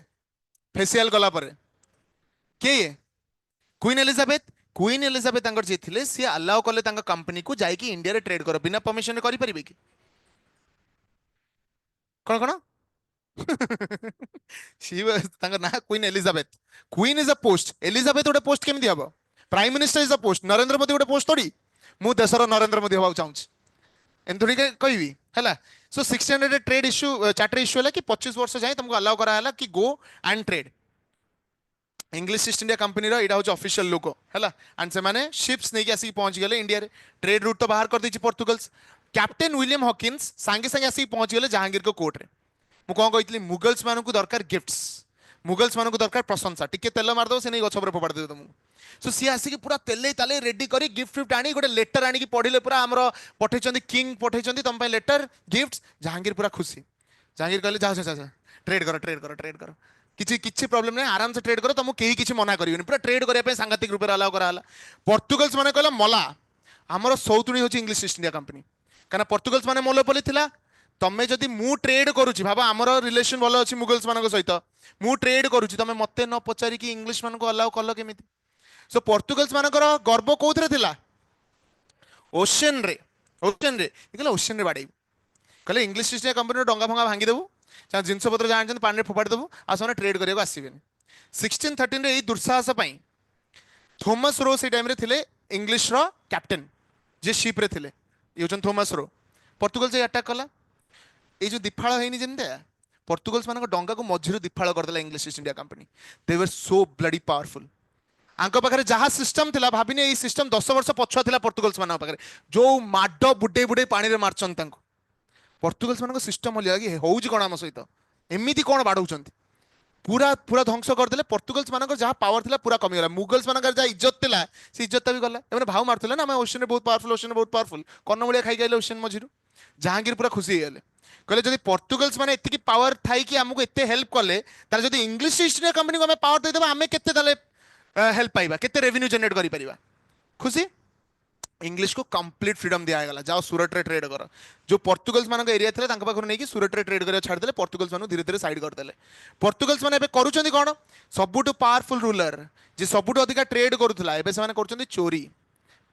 फेसियल गला पर के ये क्वीन एलिजाबेथ। क्वीन एलिजाबेथ तांकर जे थिले सी अलाउ करले तांका कंपनी को जाई कि इंडिया रे ट्रेड करो, बिना परमिशन रे करि परिबे कि कोन कोन? शी वाज तांका ना queen Elizabeth. Queen is a post, Elizabeth गोटे पोस्ट केमि दिहबो? Prime minister is a post. Narendra Modi गोटे पोस्ट थोड़ी मु देशर नरेंद्र मोदी होबा चाहूँ एन थोड़ी कहबी हैला। सो 600 ट्रेड इश्यू चार्टर इश्यू है कि 25 वर्ष जाए तुमको अलाउ करा है कि go and trade. English East India company रो इडा होच ऑफिशियल लोगो हैला। एंड से माने शिप्स नेकी आसी पहुंच गले इंडिया रे। ट्रेड रूट तो बाहर कर दी पोर्तुगल्स। कैप्टेन विलियम हॉकिंस सांगे सांगे आसी पहुंच गले जहांगीर को कोर्ट रे। मु कोन कहितली मुगल्स मानन को दरकार गिफ्ट्स, मुगल्स मानन को दरकार प्रशंसा, टिके तेल मार दो से नहीं गछ पर फोपाड़ दे तुमको। सो सी आसी पूरा तेले ताले रेडी करी गिफ्ट फिफ्ट आनी गोटे लेटर आनी पढ़िले पूरा हमरो पठेचंदी किंग पठेचंदी तुम पे लेटर गिफ्ट्स। जहांगीर पूरा खुशी। जहांगीर कहले जा जा जा ट्रेड करो ट्रेड करो ट्रेड करो, किसी किसी प्रॉब्लम नहीं, आराम से ट्रेड करो, तुमको कहीं किसी मना करियो पूरा ट्रेड करने सांघातिक रूप से अलाउ कराला। पोर्तुगल्स माने कहला मला हमर सौतुणी होची इंग्लिश ईस्ट इंडिया कंपनी, काना पोर्तुगल्स माने मोनोपोली थिला। तमे जदि मु ट्रेड करूची, भाबा हमर रिलेशन भलो अछि मुगल्स मानक सहित, मु ट्रेड करूची, तमे मते न पचारि कि इंग्लिश मानको अलाउ कलो केमिति? सो पोर्तुगल्स मानकर गर्व कोथरे थिला? ओशन रे। ओशन रे कहला ओशन रे बाडे कहले इंग्लिश ईस्ट इंडिया कंपनी डंगा भंगा भांगी देबू, जिनस पत्र जान पानी फोपाड़ी देबू, आ ट्रेड करने आसबे। 1613 रे दुस्साहस पई थॉमस रो से टाइम रे थिले इंग्लिश रो कैप्टेन जे शिप रे थिले, ये होचन थॉमस रो। पोर्तुगल से अटैक कला, ये जो दिफाळ हेनी जेंते पोर्तुगल्स मानक डंगा को मझिरो दिफाळ कर देला इंग्लिश ईस्ट इंडिया कंपनी। दे वर सो ब्लडी पावरफुल। आंको पाखरे जहा सिस्टम थिला भाबिने, ये सिस्टम 10 वर्ष पछुआ थिला पोर्तुगल्स मानक पाखरे, जो माडो बुडे बुडे पानी रे मारचन तांको। पोर्तुगल्स मानक सिस्टम हलिया कि होउज कोन हम सहित एमिति कोन बाडौचंती, पूरा पूरा ध्वंस कर देले। पोर्तुगल्स मानक जहा पावर थिला पूरा कमी गला। मुगल्स मानक जहा इज्जत थिला से इज्जत भी गला। एमने भाव मारथिले ना, मैं ओशन रे बहुत पावरफुल, ओशन रे बहुत पावरफुल, कन्न मुलिया खाइ गइले ओशन मझिरु। जहांगीर पूरा खुशी हो गले, कहले जदि पोर्तुगल्स माने एतिकी पावर थाई कि हमको एते हेल्प कले, ताले जदि इंग्लिश ईस्ट इंडिया कंपनी को हमें पावर दे देबा, हमें केते ताले हेल्प पाइबा, केते रेवेन्यू जनरेट करि परिबा। खुशी। इंग्लिश को कंप्लीट फ्रीडम दिया गला, जाओ सूरत रे ट्रेड करो। जो पोर्तुगल्स मानक एरिया थिले तांका पाखर नै कि सूरत रे ट्रेड करिया छाड़ देले, पोर्तुगल्स मानु धीरे धीरे साइड कर देले। पोर्तुगल्स माने एबे करूचंदी कोन? सबुटु पावरफुल रूलर जे सबुटु अधिका ट्रेड करूथला, एबे से माने करूचंदी चोरी,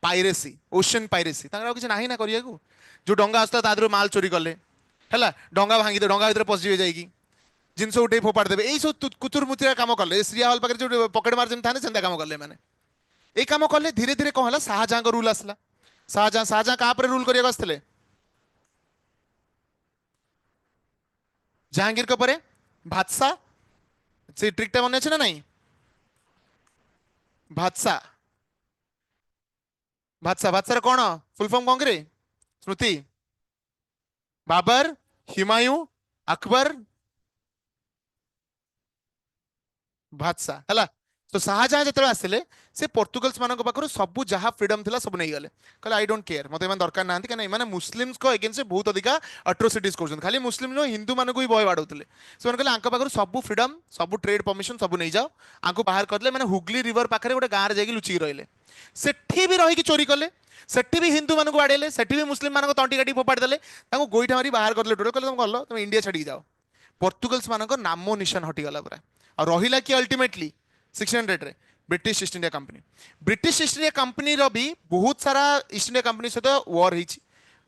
पाइरेसी, ओशन पाइरेसी। तांका किछ नाही ना करिया को। जो डंगा आस्ता तादरो माल चोरी करले हैला, डंगा भांगी दे, डंगा भीतर पसिबे जाईकी जिनस उठे फोपाड़ देबे, एई सब कुतुर मुतिरा काम करले। श्रिया हॉल पाखर जो पॉकेट मार जेम थाने सेंदा काम करले, माने ए काम करले। धीरे धीरे कौन है, शाहजहां का रूल आसला। शाहजहां शाहजहां कहाँ पर रूल करिया आसले? जहांगीर के परे भातसा। से ट्रिकटा मन अच्छे ना नहीं? भातसा भातसा भातसा कौन फुल फॉर्म कौन करे? स्मृति, बाबर, हुमायूं, अकबर, भातसा हैला। तो शाहजहां जो आसिले से पोर्तुगल्स मानक पाखरु सब जहाँ फ्रीडम थिला सब नहीं गले। कहले आई डोंट केयर, मते मन दरकार नांती, कने माने मुस्लिम्स को अगेंस्ट बहुत अधिका अट्रोसिटीज करछन। खाली मुस्लिम नो हिंदू मानक भी भय बाडौतले। से मन कहले आंक पाखरु सब फ्रीडम, सब ट्रेड परमिशन सब नहीं जाओ। आंको बाहर करले, माने हुगली रिवर पाखरे गोटे गाँव रे जाई लुचि रहिले, सेठी भी रही चोरी कले। सेठी भी हिंदू मानक बाड़ेले, सेठी भी मुस्लिम मानक तंटी काटी फोपाड़ी देले, ताको गोईठा मारी बाहर करले डोरे कहले तुम गल्लो तुम इंडिया छाड़ी जाओ। पोर्तुगल्स मानक नामो निशान हटिगला पूरा। आ रहिला कि अल्टीमेटली 1600 रे British East India company. British East India company रो भी बहुत सारा ईस्ट इंडिया कंपनी सहित वॉर होईची,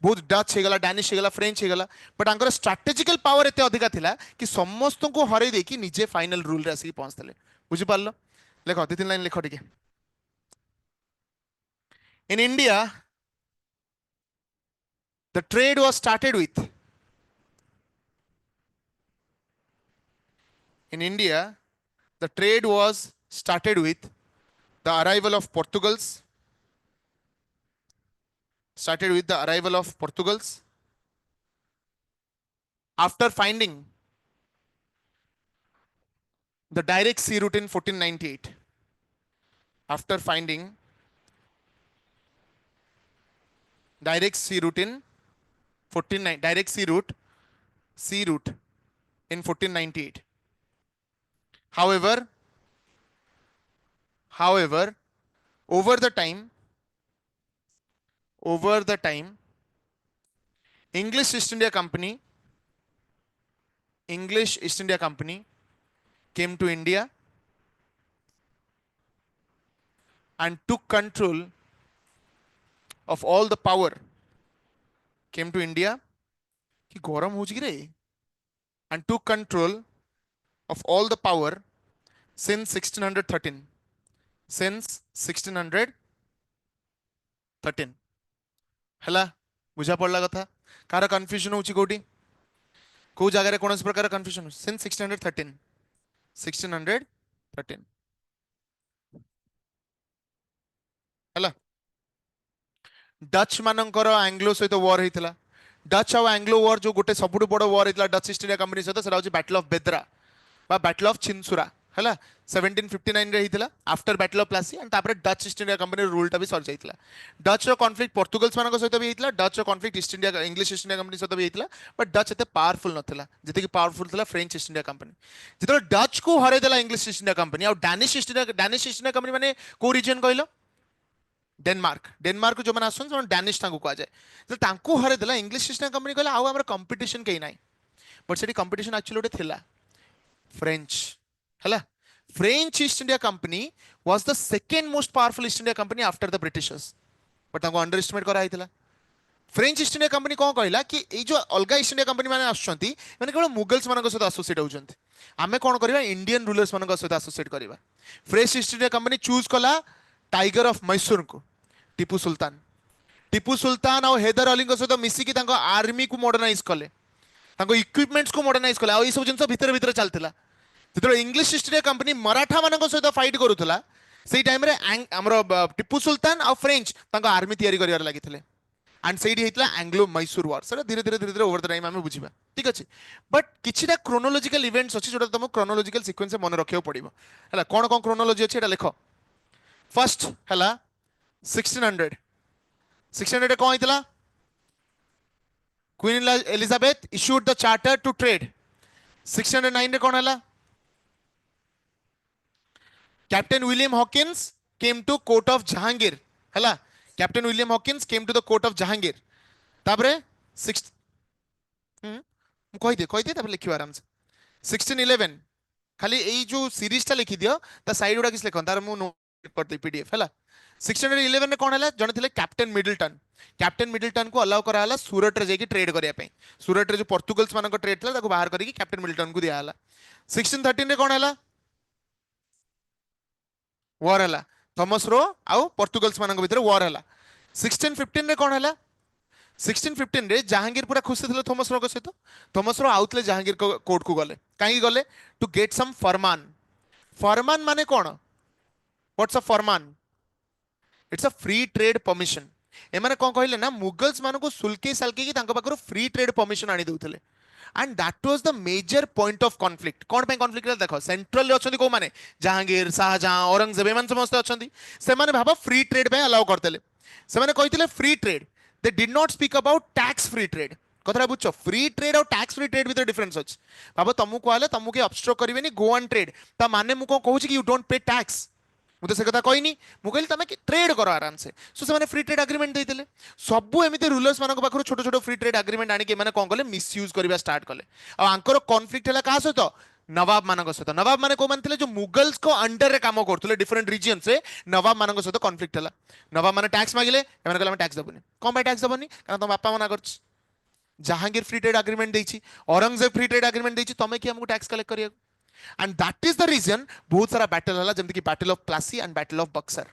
बहुत डच हेगला, डैनिश हेगला, फ्रेंच हेगला, बट आंकर स्ट्रैटेजिकल पावर एते अधिका थिला कि समस्त को हरै देकी निजे फाइनल रूल रे आसी पहुंचतले। बुझि पारलो? लेखो दो तीन लाइन लेखो टिके। In India the trade was started with, in India the trade was started with the arrival of Portugals, started with the arrival of Portugals after finding the direct sea route in 1498. After finding direct sea route in 1490, direct sea route in 1498. However, over the time, English East India Company came to India and took control of all the power, came to India कि गरम हो रे, and took control of all the power since 1613, since 1613 हला। बुझा पड़ला कथा? Car confusion होची कोठी को जगह रे कोनस प्रकार कंफ्यूजन सिंस 1613 हला। डच मानकर आंग्लो सहित वॉर होइतला। डच और आंग्लो वॉर जो गोटे सबुठ बड़ वॉर होइतला डच ईस्ट इंडिया कंपनी सहित सेटा होची बैटल ऑफ बेद्रा बा बैटल ऑफ चिनसुरा हला। 1759 रे हितला after battle of Plassey and तापर Dutch East India company rule टा भी सर जाइतला। डच रो कॉन्फ्लिक्ट पोर्तुगल्स मानक सहित भी हितला, डच रो conflict East India English East India company सहित भी हितला, बट डच एते पावरफुल नथिला जते कि पावरफुल थिला फ्रेंच ईस्ट इंडिया कंपनी। जेतो डच को हरे देला इंग्लिश ईस्ट इंडिया कंपनी और डैनिश ईस्ट इंडिया कंपनी माने को रीजन कहलो डेनमार्क जो मैंने आसन डैनिश कह जाए तो हरे देला इंग्लिश ईस्ट इंडिया कंपनी कहला आउ हमर कंपटीशन कहीं नाही, बट सेठी कंपटीशन एक्चुअली गोटे थिला फ्रेंच हला। French East India company was the second most powerful east India company after the Britishers, but तांको अंडर एस्टिमेट करा हितला। फ्रेंच ईस्ट इंडिया कंपनी कौन कहला कि ए जो अलगा ईस्ट इंडिया कंपनी माने आछंती माने केवल मुगल्स मानक सहित एसोसिएट होजंती, आमे कोन करबा इंडियन रूलर्स मानक सहित एसोसिएट करबा। French East India company choose कला टाइगर ऑफ मैसूर को टीपू सुल्तान और हैदर अली सहित मिसिकी तांको आर्मी को मॉडर्नाइज कले, तांको इक्विपमेंट्स को मॉडर्नाइज कले, आ ई सब जिंस भितर भितर चलतिला। जेतो English East India company Maratha मानक सहित फाइट करूथला सेई टाइम रे हमरो टीपू सुल्तान और फ्रेंच तांको आर्मी तैयारी करिवार लागिथिले एंड सेडी हेतला एंग्लो मैसूर वॉर। सेटा धीरे धीरे ओवर द टाइम हमें बुझिबा, ठीक अछि। बट किछिटा क्रोनोलॉजिकल इवेंट्स अछि जोटा तुम क्रोनोलॉजिकल सीक्वेंस से मन रखियो पड़िबो हला। कोन कोन क्रोनोलॉजी अछि एटा लेखो। फर्स्ट हला 1600 कौन होइतला queen Elizabeth issued the charter to trade. 1609 रे कौन हला captain William Hawkins came to court of Jahangir हला। Captain William Hawkins came to the court of Jahangir तापरे 6 कहि दे तापर लिखियो आराम से। 1611 खाली एई जो सीरीज ता लिखि दियो ता साइड उडा किस लिखन तार मु नोट कर दे पीडीएफ हला। 1611 में कौन है जन थे कैप्टन मिडिल्टन को अलाउ करा सूरत रे जाके ट्रेड करिया पे। सूरत रे जो पोर्तुगल्स मानक ट्रेड था ताको बाहर करके कैप्टन मिडिल्टन को दिया हला। 1613 रे कौन है वॉर हला थॉमस रो आउ पोर्तुगल्स मानक भीतर वॉर हला। 1615 रे कौन है 1615 रे जहांगीर पूरा खुशी थे थॉमस रो सहित। थॉमस रो आउतले जहांगीर कोर्ट को गले कहीं गले टू गेट सम फरमान। फरमान माने कौन व्हाट्स अ फरमान it's a free trade permission. एमाने कौन कहले ना मुगल्स मानको सुल्के सालके की तांको पाखरो फ्री ट्रेड परमिशन आनी दउथले and that was the major point of conflict. कौन पे कॉन्फ्लिक्ट देखो सेंट्रल अछंती को माने जहांगीर शाहजहां औरंगजेब एमान समस्त अछंती से माने भाबा फ्री ट्रेड पे अलाउ करतेले। से माने कहितले free trade they did not speak about tax free trade. कथरा बुझो फ्री ट्रेड और टैक्स फ्री ट्रेड भीतर डिफरेंस अछि। भाबो तमु कहले तमु के ऑब्स्ट्रक करिवेनी गो ऑन ट्रेड ता माने मु को कहूची कि यू डोंट पे टैक्स मुझे से कथा कहनी मु कहली तुम ट्रेड कर आराम से सो से फ्री ट्रेड एग्रीमेंट देते सबू एमती रूलर्स मान पाखु छोट छोट फ्री ट्रेड एग्रीमेंट आनिक कौन कले मिसयूज करवा स्टार्ट कले आंकर कॉन्फ्लिक्ट है क्या सहित नवाब मान सहित नवाब मैंने कौन थे जो मुगल्स को अंडर रे काम करते डिफरेंट रिजन से नवाब मान सहित कॉन्फ्लिक्ट है नवाब मैंने टैक्स मांगे टैक्स देवनी कौन टैक्स देवनी कारण तुम बापा मना कर जहांगीर फ्री ट्रेड एग्रीमेंट देछि औरंगजेब फ्री ट्रेड एग्रीमेंट देछि तमे कि हमको टैक्स कलेक्ट करिया and that is the reason बहुत सारा बैटल हला जेमति कि battle of Plassey and battle of Buxar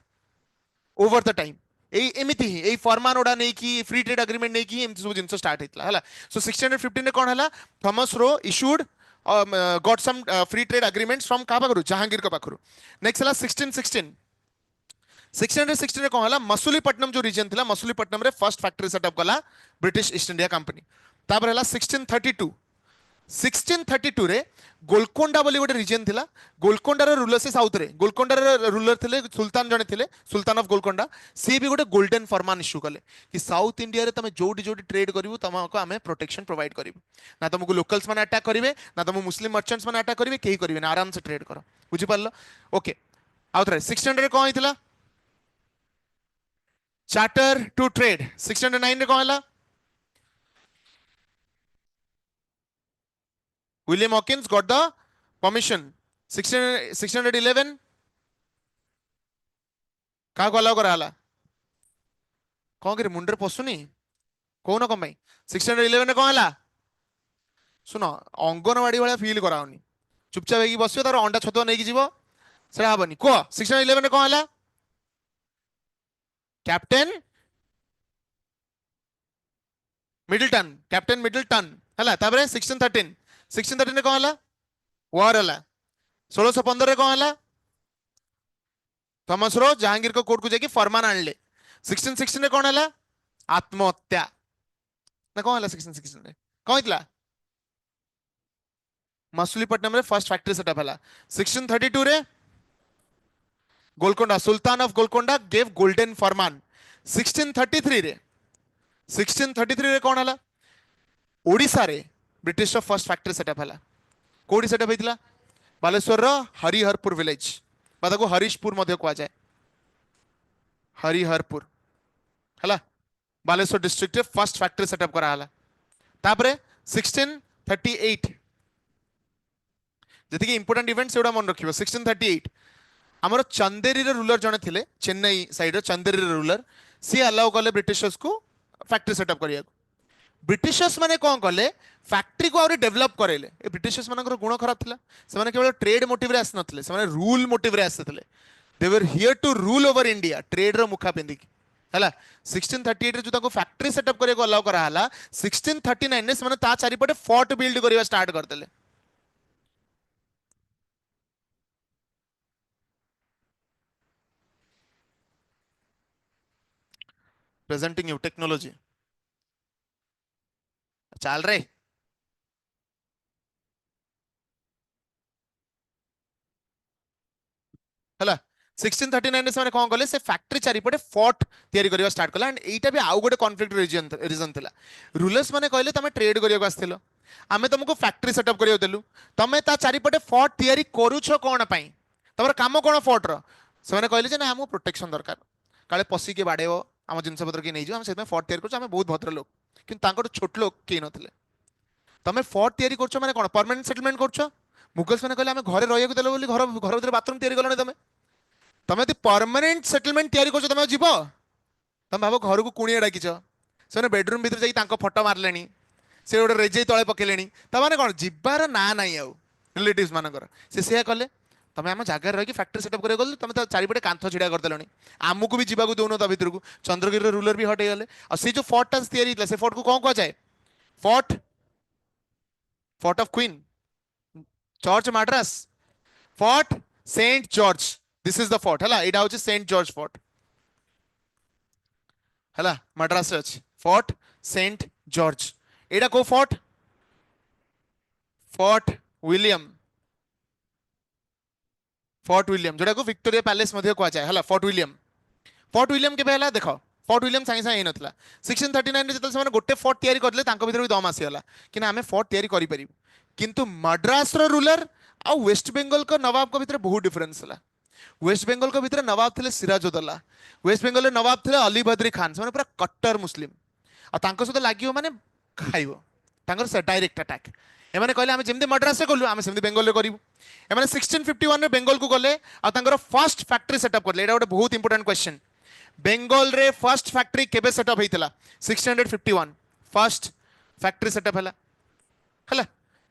over the time एमिति ही ए फरमान ओडा नै कि फ्री ट्रेड एग्रीमेंट नै कि एमति सब जिंस स्टार्ट हेतला हला सो 1615 रे कोन हला Thomas Roe issued got some free trade agreements from का पाखरु जहांगीर का पाखरु नेक्स्ट हला 1616 1616 रे कोन हला मसूलीपट्टनम जो रीजन थिला मसूलीपट्टनम रे फर्स्ट फैक्ट्री सेटअप कला ब्रिटिश ईस्ट इंडिया कंपनी तापर हला 1632 1632 रे गोलकोंडा बोली गोटे रीजन थिला गोलकोंडा रे रूलर से साउथ रे गोलकोंडा रे रूलर थिले सुल्तान जने थिले सुल्तान ऑफ गोलकोंडा सी भी गोटे गोल्डन फरमान इश्यू कले कि साउथ इंडिया रे तमे जोडी जोडी ट्रेड करिवु तमको हमें प्रोटेक्शन प्रोवाइड करिवु ना तुमको लोकल्स माने अटैक करिवे ना तुम मुस्लिम मर्चेंट्स माने अटैक करिवे केही करिवे ना आराम से ट्रेड करो बुझी पारलो ओके आउथरे 600 रे कोन हितला चार्टर टू ट्रेड 609 रे कोन हला William Hawkins got the permission 611 का को अलाउ कराला कौन करे मुंडर पसुनी कौन कम 611 ने कौन हला सुनो अंगनवाड़ी वाला फील कराउनी चुपचाप होगी बसियो तार अंडा छतुआ नहीं जीव सेटा हबनी को 611 ने कौन हला कैप्टन मिडलटन हला ताबरे 1613 ने कौन हला वार हला 1615 रे कौन हला थॉमस रो जहांगीर को कोर्ट को जाके फरमान आणले 1616 रे कौन हला आत्महत्या ना कौन हला 1616 रे कौन हितला मसूलीपट्टनम रे फर्स्ट फैक्ट्री सेटअप हला 1632 रे गोलकोंडा सुल्तान ऑफ गोलकोंडा गेव गोल्डन फरमान 1633 रे कौन हला ओडिसा रे ब्रिटिश फर्स्ट फैक्ट्री सेटअप हला कोडी सेटअप हेतिला बालेश्वर रो हरिहरपुर विलेज बादा को हरीशपुर मध्य को जाए हरिहरपुर हला Baleshwar district first factory setup करा हला तापरे 1638 जति कि इंपोर्टेंट इवेंट सेडा मन रखिबो 1638 हमर चंदेरी रे रूलर जने थिले चेन्नई साइड रो चंदेरी रे रूलर सी अलाउ करले ब्रिटिशर्स को फैक्ट्री सेटअप करिया ब्रिटिशर्स माने कौन कले फैक्ट्री को आउरी डेवलप करेले ए ब्रिटिशर्स मानकर गुण खराब थिला से माने केवल ट्रेड मोटिव रे आस नथले से माने रूल मोटिव रे आसथिले they were here to rule over India trade रो मुखा पेंदी हला 1638 रे जो ताको फैक्ट्री सेटअप करे को अलाउ करा हला 1639 ने से माने ता चारि पटे फोर्ट बिल्ड करबा स्टार्ट करदेले प्रेजेंटिंग यू टेक्नोलॉजी चल रे हला 1639 से कौन कले से फैक्ट्री चारिपटे फोर्ट तैयारी करबा स्टार्ट कला एंड एटा भी आउ गोटे कॉन्फ्लिक्ट रीजन थिला रूलर्स माने कहले तमे ट्रेड करिया आस्थिलो आमे तुमको फैक्ट्री सेटअप करिया देलु तमे ता चारिपटे फोर्ट तैयारी करूछो कोन पई तमर काम कोन फोर्ट रो से माने कहले जे ना हमो प्रोटेक्शन दरकार काले पसी के बाडेबो हम जिंस पत्र के नै जो हम से फोर्ट तैयारी करछो हम बहुत भद्र लोग किंतु तांको छोट लोग के नथिले तमे फोर्ट तैयारी करछो माने कोन परमानेंट सेटलमेंट करछो मुगल्स माने कहले हमें घरे रहिया को देलो बोली घर घर भीतर बाथरूम तैयारी करलो तमे तमे यदि परमानेंट सेटलमेंट तैयारी करछो तमे जीव तमे भाबो घर को कुणिया डाकिछ से बेडरूम भीतर जाई तांको फोटो मारलेनी से गोटे रेजे तले पकेलेनी त माने कोन जिबार ना नाही आउ रिलेटिव्स मानकर से कले तमे हम जगह रही फैक्ट्री सेटअप करे गल तमे त चारिपटे कांथ छिडा कर देलनी आमको भी जीवा को दोनो त भीतर को चंद्रगिरी रूलर भी हटे गले और से जो फोर्ट टा तैयारी हितला से फोर्ट को कोन को जाए fort fort of queen church Madras fort Saint George this is the fort हला एटा होची सेंट जॉर्ज फोर्ट हला मद्रास अछि फोर्ट सेंट जॉर्ज एटा को फोर्ट फोर्ट विलियम जोड़ा को विक्टोरिया पैलेस मध्य को जाए हला फोर्ट विलियम के बेला देखो फोर्ट विलियम साइ साइ नथला 1639 रे जतल से माने गोटे फोर्ट तैयारी करले तांको भीतर भी दम आसी हला कि ना हमें फोर्ट तैयारी करि परिबु किंतु मद्रास रो रूलर आ वेस्ट बंगाल को नवाब को भीतर बहुत डिफरेंस हला वेस्ट बेंगल को भितर नवाब थे सिराजुद्दौला, वेस्ट बेंगल नवाब थे अली बद्री खान, से पूरा कट्टर मुस्लिम सहित लगे माने खाइब डायरेक्ट अटैक। एमाने कहले आमे जेमती मद्रास रे कलु आमे सेमती बेंगल रे करिवु। एमाने 1651 रे बेंगल को गले आ तांकर फर्स्ट फैक्ट्री सेटअप करले। एटा गोटे बहुत इंपोर्टेंट क्वेश्चन। बेंगल रे फर्स्ट फैक्ट्री केबे सेटअप हेतिला? 1651 फर्स्ट फैक्ट्री सेटअप हला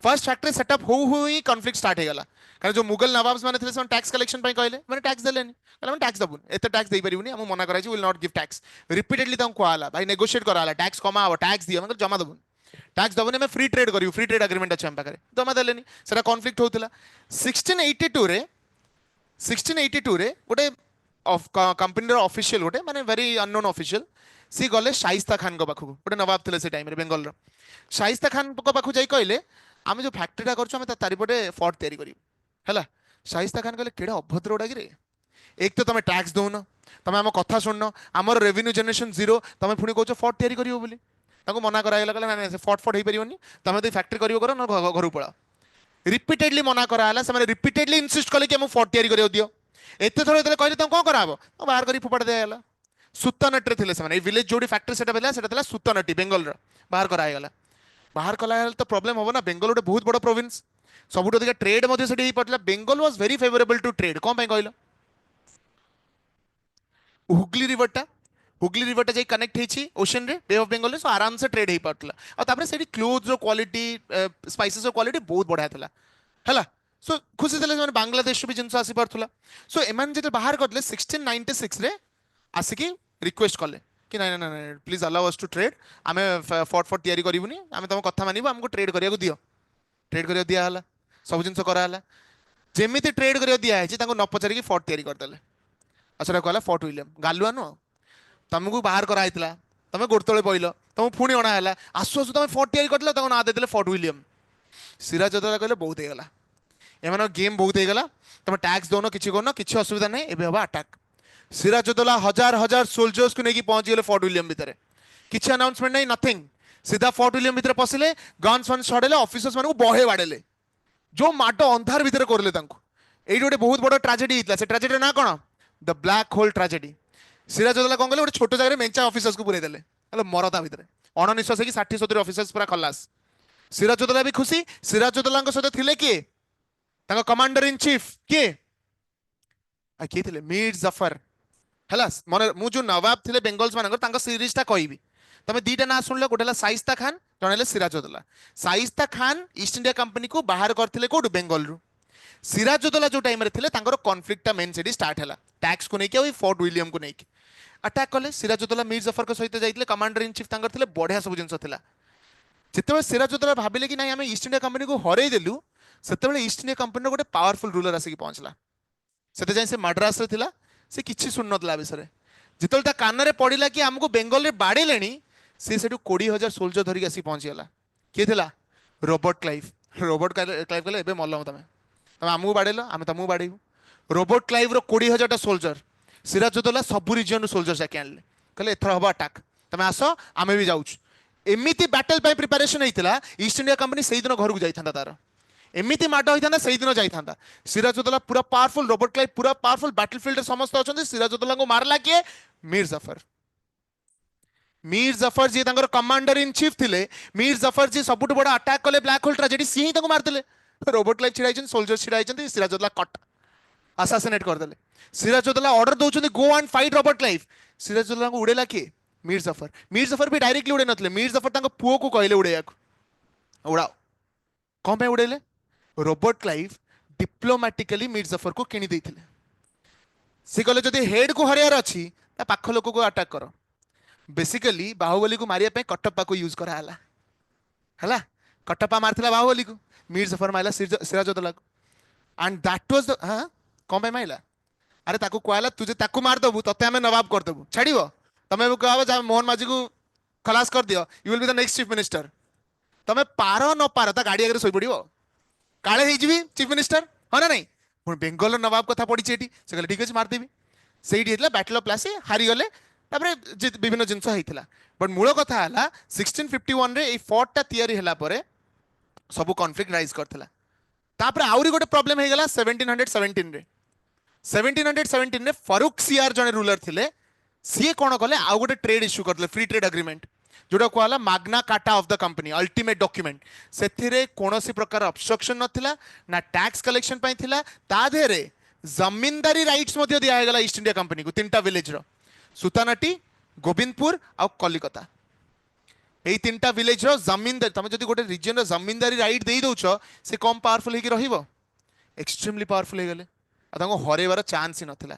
फर्स्ट फैक्ट्री सेटअप हो ही कॉन्फ्लिक्ट स्टार्ट हे गला। कारण जो मुगल नवाब्स माने थे से टैक्स कलेक्शन पई कहले माने टैक्स देलेनी, कहले हम टैक्स दबुन एते टैक्स देई परिबुनी, हम मना कराई will not give tax. Repeatedly तां कोआला भाई नेगोशिएट कराला टैक्स कमाओ टैक्स दियो मतलब जमा दबुन टैक्स दबुन में फ्री ट्रेड करियो, फ्री ट्रेड एग्रीमेंट अछि हम पाखरे जमा देलेनी, सेरा कॉन्फ्लिक्ट होतिला। 1682 रे गोटे कंपनी रो ऑफिशियल गोटे माने वेरी अननोन ऑफिशियल सी गले शाइस्ता खान को पाखु, गोटे नवाब थिले से टाइम रे बेंगल रो। शाइस्ता खान को पाखु जाई कहले आमे जो फैक्ट्रीटा करछु आमे तारिपटे फोर्ट तयारी करियो हला। शाइस्ता खान कहले केडा अभद्र उडा गिरे, एक तो तमे टैक्स दोन, तमे हम कथा सुननो, हमर रेवेन्यू जनरेशन जीरो, तमे पुणी कहछो फोर्ट तयारी करियो बोली। ताको मना कराइला कहले ना से फोर्ट फोर्ट हे परियोनी, तमे तो फैक्ट्री करियो करो न घर पळा। रिपीटेडली मना कराला, से माने रिपीटेडली इंसिस्ट कले कि हम फोर्ट तयारी करियो दियो। एते थोड़े देले कहले तम कोन कराबो, तो बाहर करी फुपड़ देला। सुतनट रे थिले से माने विलेज जोडी फैक्ट्री सेटअप भेला सेटा थिला सुतनटी बेंगल रो, बाहर कराय गला। बाहर कला तो प्रॉब्लम हो ना, बेंगल गोटे बहुत बड़ प्रोविंस, सबुठ अधिक ट्रेड से पड़ता। Bengal was very favourable to trade कौन कहल हुगली रिवरटा, हुगली रिवरटा जाई कनेक्ट होची ओशन रे बे ऑफ बेंगल सो आराम से ट्रेड हो पारला। और तापर सेठी क्लोथ्स रो क्वालिटी स्पाइसेस रो क्वालिटी बहुत बढ़िया थिला हला। सो खुशी थिले माने बांग्लादेश भी जिंस आसी पारथुला। सो एमान जे बाहर करले 1696 रे आसिकी रिक्वेस्ट कले कि ना ना ना please allow us to trade, आमे फोर्ट फोर्ट तयारी करिवुनी, आमे तुम कथा मानिबो, हमको ट्रेड करिया को दियो। ट्रेड करिया दिया हला, सब जिंस करा हला। जेमिति ट्रेड करिया दिया है तांको न पचारि कि फोर्ट तयारी कर देले। असरा कहला फोर्ट विलियम गालुआ नो तुमको बाहर करा हितला, तमे गोडतळे पइलो, तुम पुणी अणा हला, आसु आसु तुम फोर्ट तयारी करदला, ताको ना दे देले फोर्ट विलियम। सिराजुद्दौला कहले बहुत हे गला, एमानो गेम बहुत हे गला, तुम टैक्स दोनो किछि कोन किछि असुविधा नै, एबे हबा अटैक। सिराजुद्दौला हजार हजार सोल्जर्स को लेके पहुंच गए फोर्ट विलियम भितर, किसी अनाउंसमेंट नहीं नथिंग, सीधा फोर्ट विलियम भितर पसिले, गन्स फन छड़ेले, ऑफिसर्स मानू बहे बाड़ेले, जो माट अंधार भितर करले तांको। एई गोटे बहुत बड़ ट्रेजेडी हितला, से ट्रेजेडी ना कोन the black whole tragedy. Sirajuddaula कोन गले गोटे छोट जगह मेंचा ऑफिसर्स को पुरै देले, हले मरता भितर अणनिश्वास है कि 60-70 ऑफिसर्स पूरा खलास। सिराजुद्दौला भी खुशी। सिराजुद्दौला सहित थिले किए तांको कमांडर इन चीफ किए आ किए थिले मीर जफर हला। मन मु जो नवाब थिले बेंगल्स मानकर तांको सीरीज ता कहबी, तमे दीटा ना सुनले, गोटेला शाइस्ता खान, जणेले Sirajuddaula. Shaista Khan East India company को बाहर करथिले कोड बेंगल रु। सिराजुद्दौला जो टाइम रे थिले तांकर कॉन्फ्लिक्ट ता मेन सेडी स्टार्ट हला, टैक्स को नेकी आ फोर्ट विलियम को नेकी अटैक कले। सिराजुद्दौला मीर जफर को सहित जाइतले, कमांडर इन चीफ तांकर थिले, बढ़िया सब जिंस थिला। जेतेबे सिराजुद्दौला भाबिले कि नाही आमे ईस्ट इंडिया कंपनी को हरै देलु, सेतेबेले ईस्ट इंडिया कंपनी गोटे पावरफुल रूलर आसी पहुंचला। सेते जाय से मद्रास रे थिला, से किछि सुन नतला विषय। जितल ता कान रे पड़िला कि हमको बेंगल रे बाड़े लेनी, से सेटू 20,000 सोल्जर धरिक आसी पहुंची गला। किए थिला रॉबर्ट क्लाइव। रॉबर्ट क्लाइव कहले एबे मल्लम तमे, तमे हमको बाड़ेलो, आमे तमु बाड़ेबु। रॉबर्ट क्लाइव रो 20,000 टा सोल्जर, सिराजुद्दौला सब रीजन रो सोल्जर से आनले, कहले एथर हबा अटैक, तमे आसो आमे भी जाउछ। एमिति बैटल पय प्रिपरेशन हेतिला, ईस्ट इंडिया कंपनी सेही दिन घर को जाइथांदा, तार एमिति माड होइथांदा सेही दिन जाइथांदा। सिराजुद्दौला पूरा पावरफुल, रॉबर्ट क्लाइव पूरा पावरफुल, बैटलफील्ड समस्त अछंती। सिराजुद्दौला को मारला किए मीर जफर। मीर जफर जी तांकर कमांडर इन चीफ थिले, मीर जफर जी सबुठ बड़ा अटैक कले ब्लैक होल ट्रेजेडी, सी ही ताको मारथिले। रॉबर्ट क्लाइव छिड़ाइछन, सोल्जर छिड़ाइछन, सिराजुद्दौला कट असासिनेट कर देले। सिराजुद्दौला ऑर्डर दोछन go and fight Robert Clive, Sirajuddaula को उड़ेला किए मीर जफर। मीर जफर भी डायरेक्टली उड़े नथले, मीर जफर तांको पुओ को कहले उड़ेया उड़ाओ। कौन पे उड़ेले? Robert Clive diplomatically Mir Jafar को किणी देइथिले। से कहले जदि हेड को हरियार अछि ता पाख लोक को अटैक करो। बेसिकली बाहुबली को मारिया पे कटप्पा को यूज करा हला हला। कटप्पा मारथिला बाहुबली को, मीर जफर माइला सिराजुद्दौला को, एंड दैट वाज द हां कौन पे माइला? अरे ताको कहला तुझे ताको मार दबु, तते हमें नवाब कर दबु, छाड़िबो तमे कहबो जा मोहन माझी को खलास कर दियो, you will be the next chief minister. तमे पारो न पारो ता गाड़ी आगे सोई पड़िबो, काले ही जीवी चीफ मिनिस्टर हाँ ना नहीं। पुणी बेंगल नवाब कथा पड़ी से कहले ठीक अच्छे मारदेवी, से बैटल ऑफ प्लासी हारी गले, विभिन्न जिनस होता। बट मूल कथा है 1651 रे फोर्टा तैयारी हला परे सब कॉन्फ्लिक्ट राइज करथिला। तापर आउरी गोटे प्रॉब्लम हे गला 1717 रे। 1717 रे फारूक सियार जने रूलर थिले सी कौन कले आउ गोटे ट्रेड इश्यू करले फ्री ट्रेड एग्रीमेंट जोटा कहला Magna Carta of the company ultimate document से कौन प्रकार ऑब्स्ट्रक्शन नथिला ना टैक्स कलेक्शन पाई थिला ता देरे जमींदारी राइट्स मध्य दिया गला ईस्ट इंडिया कंपनी को तीनटा विलेज रो सुतानाटी गोविंदपुर आ कलिकता এই তিনটা ভিলেজ র জমিনদারি তুমি যদি গোটে রিজিয়ন র জমিনদারি রাইট দেই দউছ সে কম পাওয়ারফুল হেকি রহিব এক্সট্রিমলি পাওয়ারফুল হয়ে গেলে আর তাঙ্কু হরেবার চান্স হি নথিলা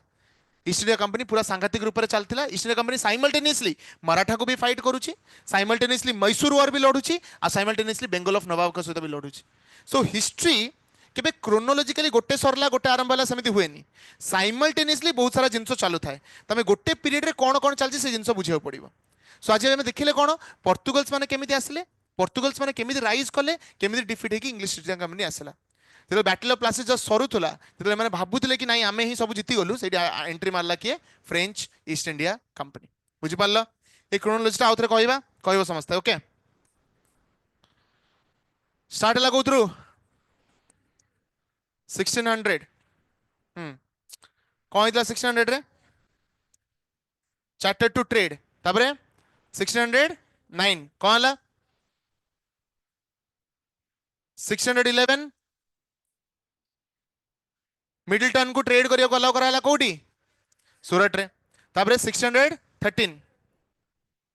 ইস্ট ইন্ডিয়া कंपनी पूरा सांघातिक रूप से चलता east India company simultaneously Maratha को भी फाइट करुच्ची साइमल्टेनियसली मैसूर वार भी लड़ुची और साइमल्टेनियसली बेंगल ऑफ नवाब सहित भी लड़ुची सो हिस्ट्री केबे क्रोनोलॉजिकली गोटे सरला गोटे आरंभ होला सेमिति हुएनी साइमल्टेनियसली बहुत सारा जिनस चालू थाए तमे गोटे पीरियड रे कोन कोन चलची से जिनस बुझियो पड़िबो सो आज आम देखिले कौन पोर्तुगल्स माने केमिति आसले पोर्तुगल्स माने केमिति राइज कले केमिति डिफिट हेकी इंग्लिश इंडिया कंपनी आसला जो बैटल ऑफ प्लासी जस्ट सरुला जो मैंने भावुले कि नहीं आम ही सब जीती गलु से एंट्री मारला किए फ्रेंच ईस्ट इंडिया कंपनी बुझिपार ये क्रोनोलॉजीटा आउ थे कहवा कह समस्ते ओके स्टार्ट है कौन 1600 कौन होता 1600 रे चार्टर टू ट्रेड तापरे 1609 कौन है 611 मिडिल टर्न को ट्रेड करियो अलाउ कराला कोठी सूरत रे तापरे 613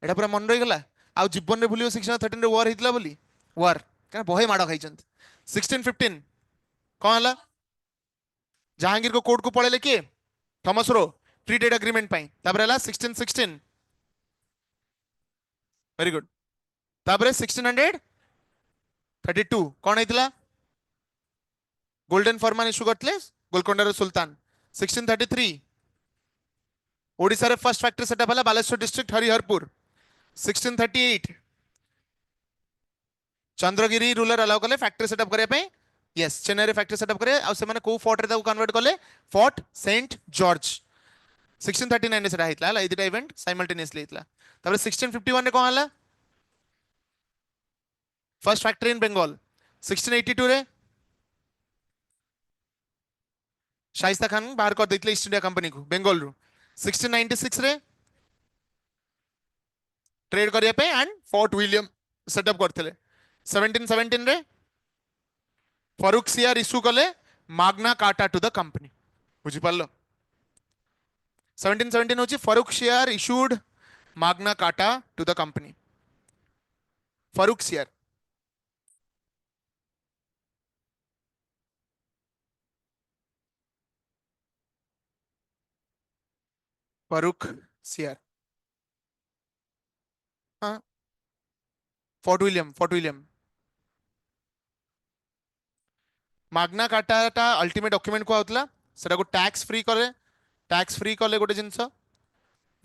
एटा पूरा मन रही गला आ जीवन रे भूलियो 613 रे वार हितला बोली वार कना बहे माडो खाइचंत 1615 कौन हला जहांगीर को कोर्ट को पळेले के Thomas Roe free trade agreement पाई तापरे हला 1616 वेरी गुड तापरे 1632 कौन हितला गोल्डन फरमान इश्यू करतले गोलकोंडार सुल्तान 1633 ओडिशा रे फर्स्ट फैक्ट्री सेटअप हला Baleshwar district Hariharpur 1638 Chandragiri ruler allow कले फैक्ट्री सेटअप करे पे यस चेन्नई रे फैक्ट्री सेटअप करे आ से माने को फोर्ट रे ताको कन्वर्ट कले फोर्ट सेंट जॉर्ज 1639 रे सेटा हितला हला इदिटा इवेंट साइमल्टेनियसली हितला तबरे 1651 रे कोन हला फर्स्ट फैक्ट्री इन बंगाल 1682 रे शाइस्ता खान बाहर कर देते ईस्ट इंडिया कंपनी को बेंगल रु 1696 रे ट्रेड करिया पे एंड फोर्ट विलियम सेटअप करथिले 1717 रे फारूक सियार इशू कले Magna Carta to the company बुझी पारलो 1717 होची Farrukh Siyar issued Magna Carta to the company Farrukh Siyar Farrukh Siyar हाँ Fort William Magna Carta ultimate document को आउतला सेटा को टैक्स फ्री कले गोटे जिंस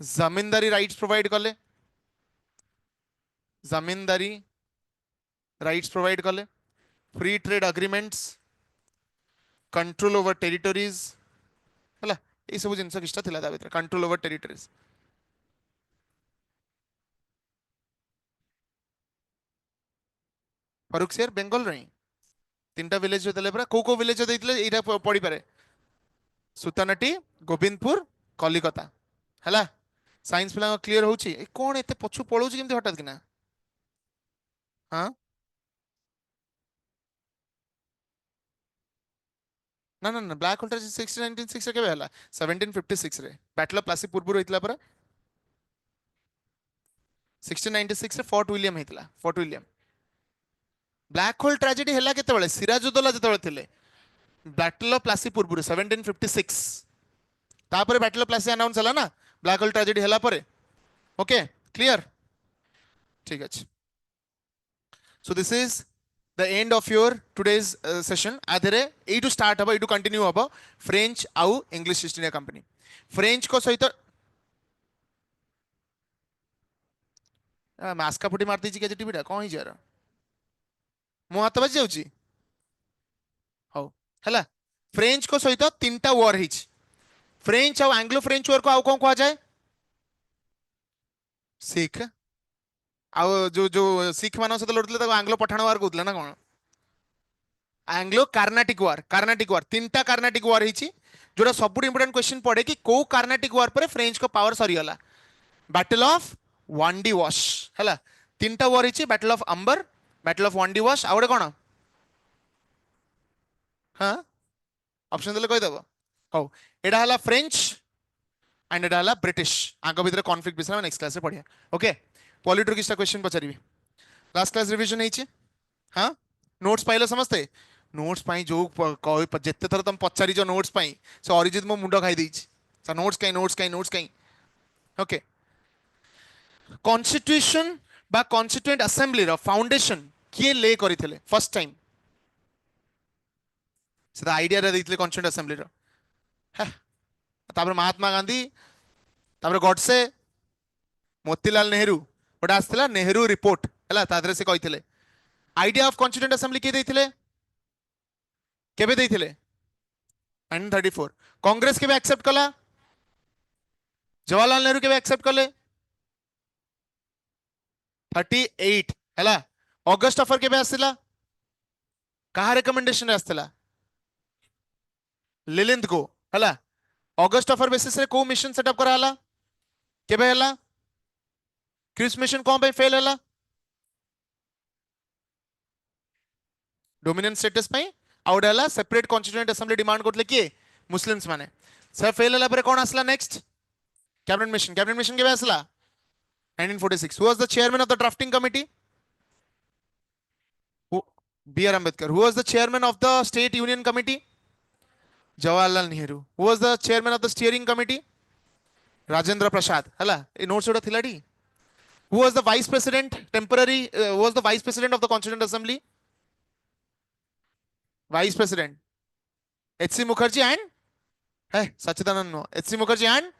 जमींदारी राइट्स प्रोवाइड कले free trade agreements control over territories हला ये सब जिनस किछटा थिला ता भीतर कंट्रोल ओवर टेरिटोरीज फारूक सियार बेंगल रही तीनटा विलेज देले परा को विलेज देइतले एटा पड़ी पारे सुतानाटी गोविंदपुर कलिकता हला साइंस पिला क्लियर होची ए कोन एते पछु पळौची केमती हटात किना हां ना ना ना ब्लैक होल 1696 रे केबे हला 1756 रे बैटल ऑफ प्लासी पूर्व होइतला परा 1696 रे फोर्ट विलियम हेतला Fort William Black whole tragedy हला केतेबेले सिराजुद्दौला जेतेबेले थिले बैटल ऑफ प्लासी पूर्व 1756 तापर बैटल ऑफ प्लासी अनाउंस हला ना ब्लैक होल ट्रेजेडी हला परे ओके क्लियर ठीक अछि so this is the end of your today's session adhere ei to start haba ei to continue haba French au English East India Company French को सहित मास्का फुटी मार दीची के टीवीटा कोन ही जरा मो हाथ बज जाउची हो हला फ्रेंच को सहित तीनटा वॉर हिच फ्रेंच और एंग्लो फ्रेंच वॉर को आउ कोन कहा जाए सिख आउ जो जो सिख मान सहित लड़ते आंग्लो पठाण वार कहते ना कौन आंग्लो कार्नाटिक वार तीनटा कार्नाटिक वार हिची जोटा सब इंपोर्टेंट क्वेश्चन पड़े कि को कार्नाटिक वार पर फ्रेंच को पावर सरीगला बैटल ऑफ वांडी वॉश है तीन टा वार होची battle of Ambur battle of Wandiwash आ गोटे कौन हाँ ऑप्शन देले कहि दबो हो एडा हला फ्रेंच एंड एडा हला ब्रिटिश आंको भीतर कॉन्फ्लिक्ट विषय में नेक्स्ट क्लास रे पढ़िया ओके पॉलिटर किछटा क्वेश्चन पचारिबी लास्ट क्लास रिवीजन ହେଇଛି हाँ नोट्स पाइल समस्ते नोट्स पाई जो जिते थर तुम पचारिज नोट्स पाई से अरिजित मो मुंड खाई देछि सर नोट्स कहीं ओके कॉन्स्टिट्यूशन बा कॉन्स्टिट्यूएंट असेंबली रो फाउंडेशन किए ले करिथिले फर्स्ट टाइम से आइडिया रे दैथिले कॉन्स्टिट्यूएंट असेंबली रो है तापर महात्मा गांधी तापर गॉडसे मोतीलाल नेहरू गोटे आसला नेहरू रिपोर्ट है तादरे से कही आइडिया ऑफ कॉन्स्टिट्यूएंट असेंबली किए देथिले केबे देथिले 1934 कांग्रेस केबे एक्सेप्ट कला जवाहरलाल नेहरू केबे एक्सेप्ट कले 38 हैला अगस्त ऑफर केबे आसिला कहा रिकमेंडेशन आसला लिलिंद को हैला अगस्त ऑफर बेसिस रे को मिशन सेटअप करा हला केबे हला क्रिस मिशन कोन पे फेल हला डोमिनेंट स्टेटस पे आउट हला सेपरेट कॉन्स्टिट्यूएंट असेंबली डिमांड करतले किए मुस्लिम्स माने सर फेल हला पर कोन आसला नेक्स्ट कैबिनेट मिशन केबे आसला 1946 who was the chairman of the drafting committee who B.R. Ambedkar who was the chairman of the state union committee Jawaharlal Nehru who was the chairman of the steering committee Rajendra Prasad हला ए notes ओडा थिलाडी who was the vice president temporary who was the vice president of the constituent assembly vice president H.C. Mukherjee and hey Sachidanand no H.C. Mukherjee and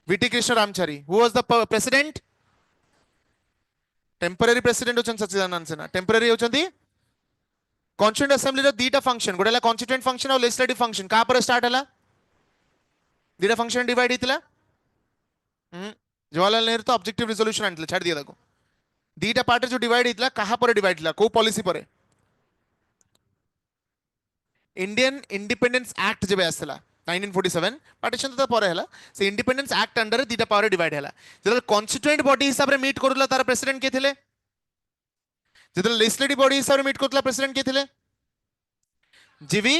V.T. Krishna Ramchari who was the president temporary president होचन Sachchidananda Sinha temporary होचंती constituent assembly रो दीटा function गोटेला constituent function और legislative function का पर start हला दीटा फंक्शन डिवाइड हितला जवाहरलाल नेहरू तो ऑब्जेक्टिव रिजोल्यूशन आनतले छाड़ दिया ताको दीटा पार्ट जो डिवाइड हितला कहा पर डिवाइड हितला को पॉलिसी पर इंडियन इंडिपेंडेंस एक्ट जेबे आसला 1947 पार्टीशन तो पर हला से इंडिपेंडेंस एक्ट अंडर दीटा पावर डिवाइड हला जदल कॉन्स्टिट्यूएंट बॉडी हिसाब रे मीट करूला तार प्रेसिडेंट के थिले जदल लेजिस्लेटिव बॉडी हिसाब रे मीट करतला प्रेसिडेंट के थिले जीवी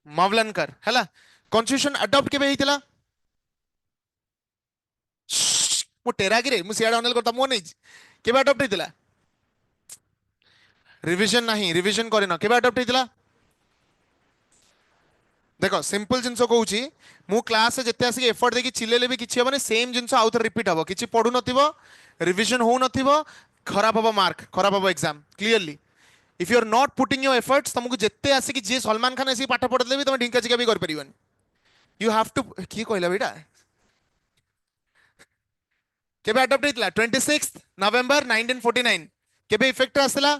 मावलनकर हला कॉन्स्टिट्यूशन अडॉप्ट केबे हितला मु टेरा गिरे मु सियाडा ऑनल करता मो नै केबे अडॉप्ट हितला रिवीजन नहीं रिवीजन करे न केबे अडॉप्ट हितला देखो सिंपल जिनस कहूची मु क्लास जिते आसिक एफर्ट देखि चिलेले भी किछि हबने सेम जिनस आउथर रिपीट हबो किछि पढु नथिबो रिवीजन हो नथिबो खराब हबो मार्क खराब हबो exam clearly if you are not putting your efforts तुमको जिते आसिक जे सलमान खान आसी पाठ पढले भी तुम ढिंका चिका भी कर परिबन यू हैव टू की कहला बेटा केबे अडॉप्ट हितला 26 नवंबर 1949 केबे इफेक्ट आसला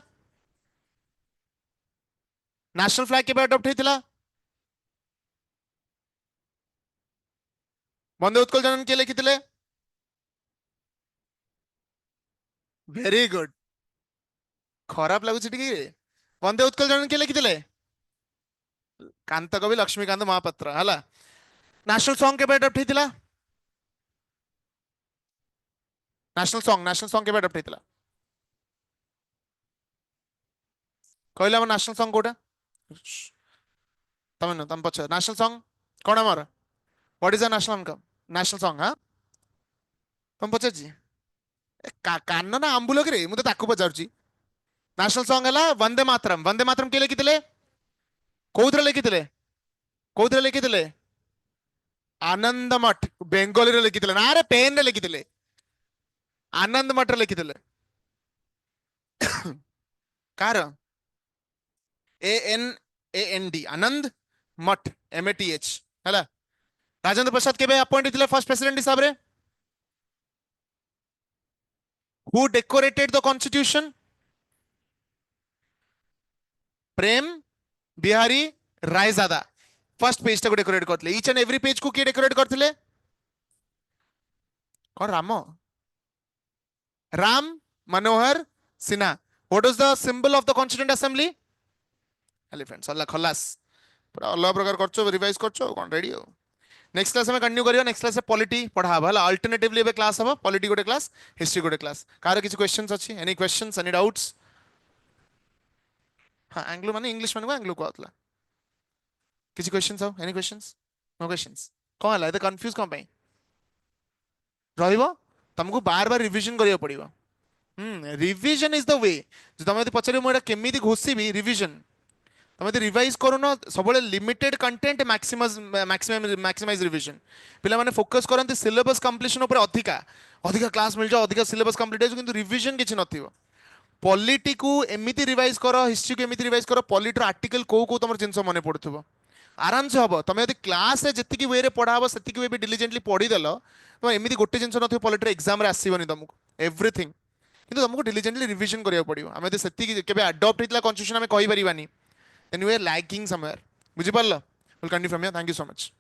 नेशनल फ्लैग केबे अडॉप्ट हितला वंदे उत्कल जनन के लिखिथिले वेरी गुड खराब लागुछि टिके वंदे उत्कल जनन के लिखिथिले कांत कवि लक्ष्मीकांत महापात्र हला नेशनल सॉन्ग केबे अडॉप्ट हितला नेशनल सॉन्ग केबे अडॉप्ट हितला कहला हम नेशनल सॉन्ग कोटा तम पछ नेशनल सॉन्ग कोन हमर what is the national anthem national song हां तुम पछ जी कान ना आंबुल करे मु तो ताकू पचारची नेशनल सॉन्ग हला वंदे मातरम के लिखिथिले कोउथरे लिखिथिले आनंद मठ बेंगोली रे लिखिथिले ना रे पेन रे लिखिथिले आनंद मठ रे लिखिथिले कार ANAND आनंद मठ MATH हला राजेंद्र प्रसाद केबे अपॉइंट हितले फर्स्ट प्रेसिडेंट हिसाब रे who decorated the constitution Prem Behari Raizada first page को डेकोरेट करथले ईच एंड एवरी पेज को के डेकोरेट करथले कौन Ram Manohar Sinha what was the symbol of the constituent assembly elephant सल्ला खलास पूरा अलग प्रकार करछो रिवाइज करछो कोन रेडी हो नेक्स्ट क्लास में कंटिन्यू करियो नेक्स्ट क्लास से पॉलिटी पढ़ा हबा हला अल्टरनेटिवली एबे क्लास हबा पॉलिटी गोटे क्लास हिस्ट्री गोटे क्लास कार किछ क्वेश्चंस अछि एनी क्वेश्चंस एनी डाउट्स हां एंग्लो माने इंग्लिश माने एंग्लो को आतला किछ क्वेश्चंस हो एनी क्वेश्चंस नो क्वेश्चंस कोन हला एते कंफ्यूज कोन पई रहइबो तुमको बार बार रिवीजन करियो पड़िबो रिवीजन इज द वे जो तुम यदि पचारे मु एटा केमिति घोषिबी रिवीजन तुम यदि रिवाइज करूनो सब लिमिटेड कंटेंट मैक्सिमाइज रिवीजन पिला माने फोकस करंती सिलेबस कंप्लीशन ऊपर अधिका अधिका क्लास मिल जाओ अधिका सिलेबस कंप्लीट हो किंतु रिवीजन किछि नथिबो पॉलिटी को एमिति रिवाइज करो हिस्ट्री को एमिति रिवाइज करो पॉलिटी आर्टिकल को तुम जिनस मन पड़ुथबो आराम से हम तुम यदि क्लास रे जति वे रे पढ़ा हम सेति वे भी डिलिजेंटली पढ़ी देलो तुम एमिति गोटे जिनस नथिबो पॉलिटी एग्जाम रे आसीबनी तुमको एवरीथिंग किंतु तुमको डिलिजेंटली रिवीजन करिया पड़िबो हम यदि सेति केबे अडॉप्ट हितला कन्स्टिट्यूशन हम कहि परिबानी then you are lacking somewhere बुझी पारलो will continue from here thank you so much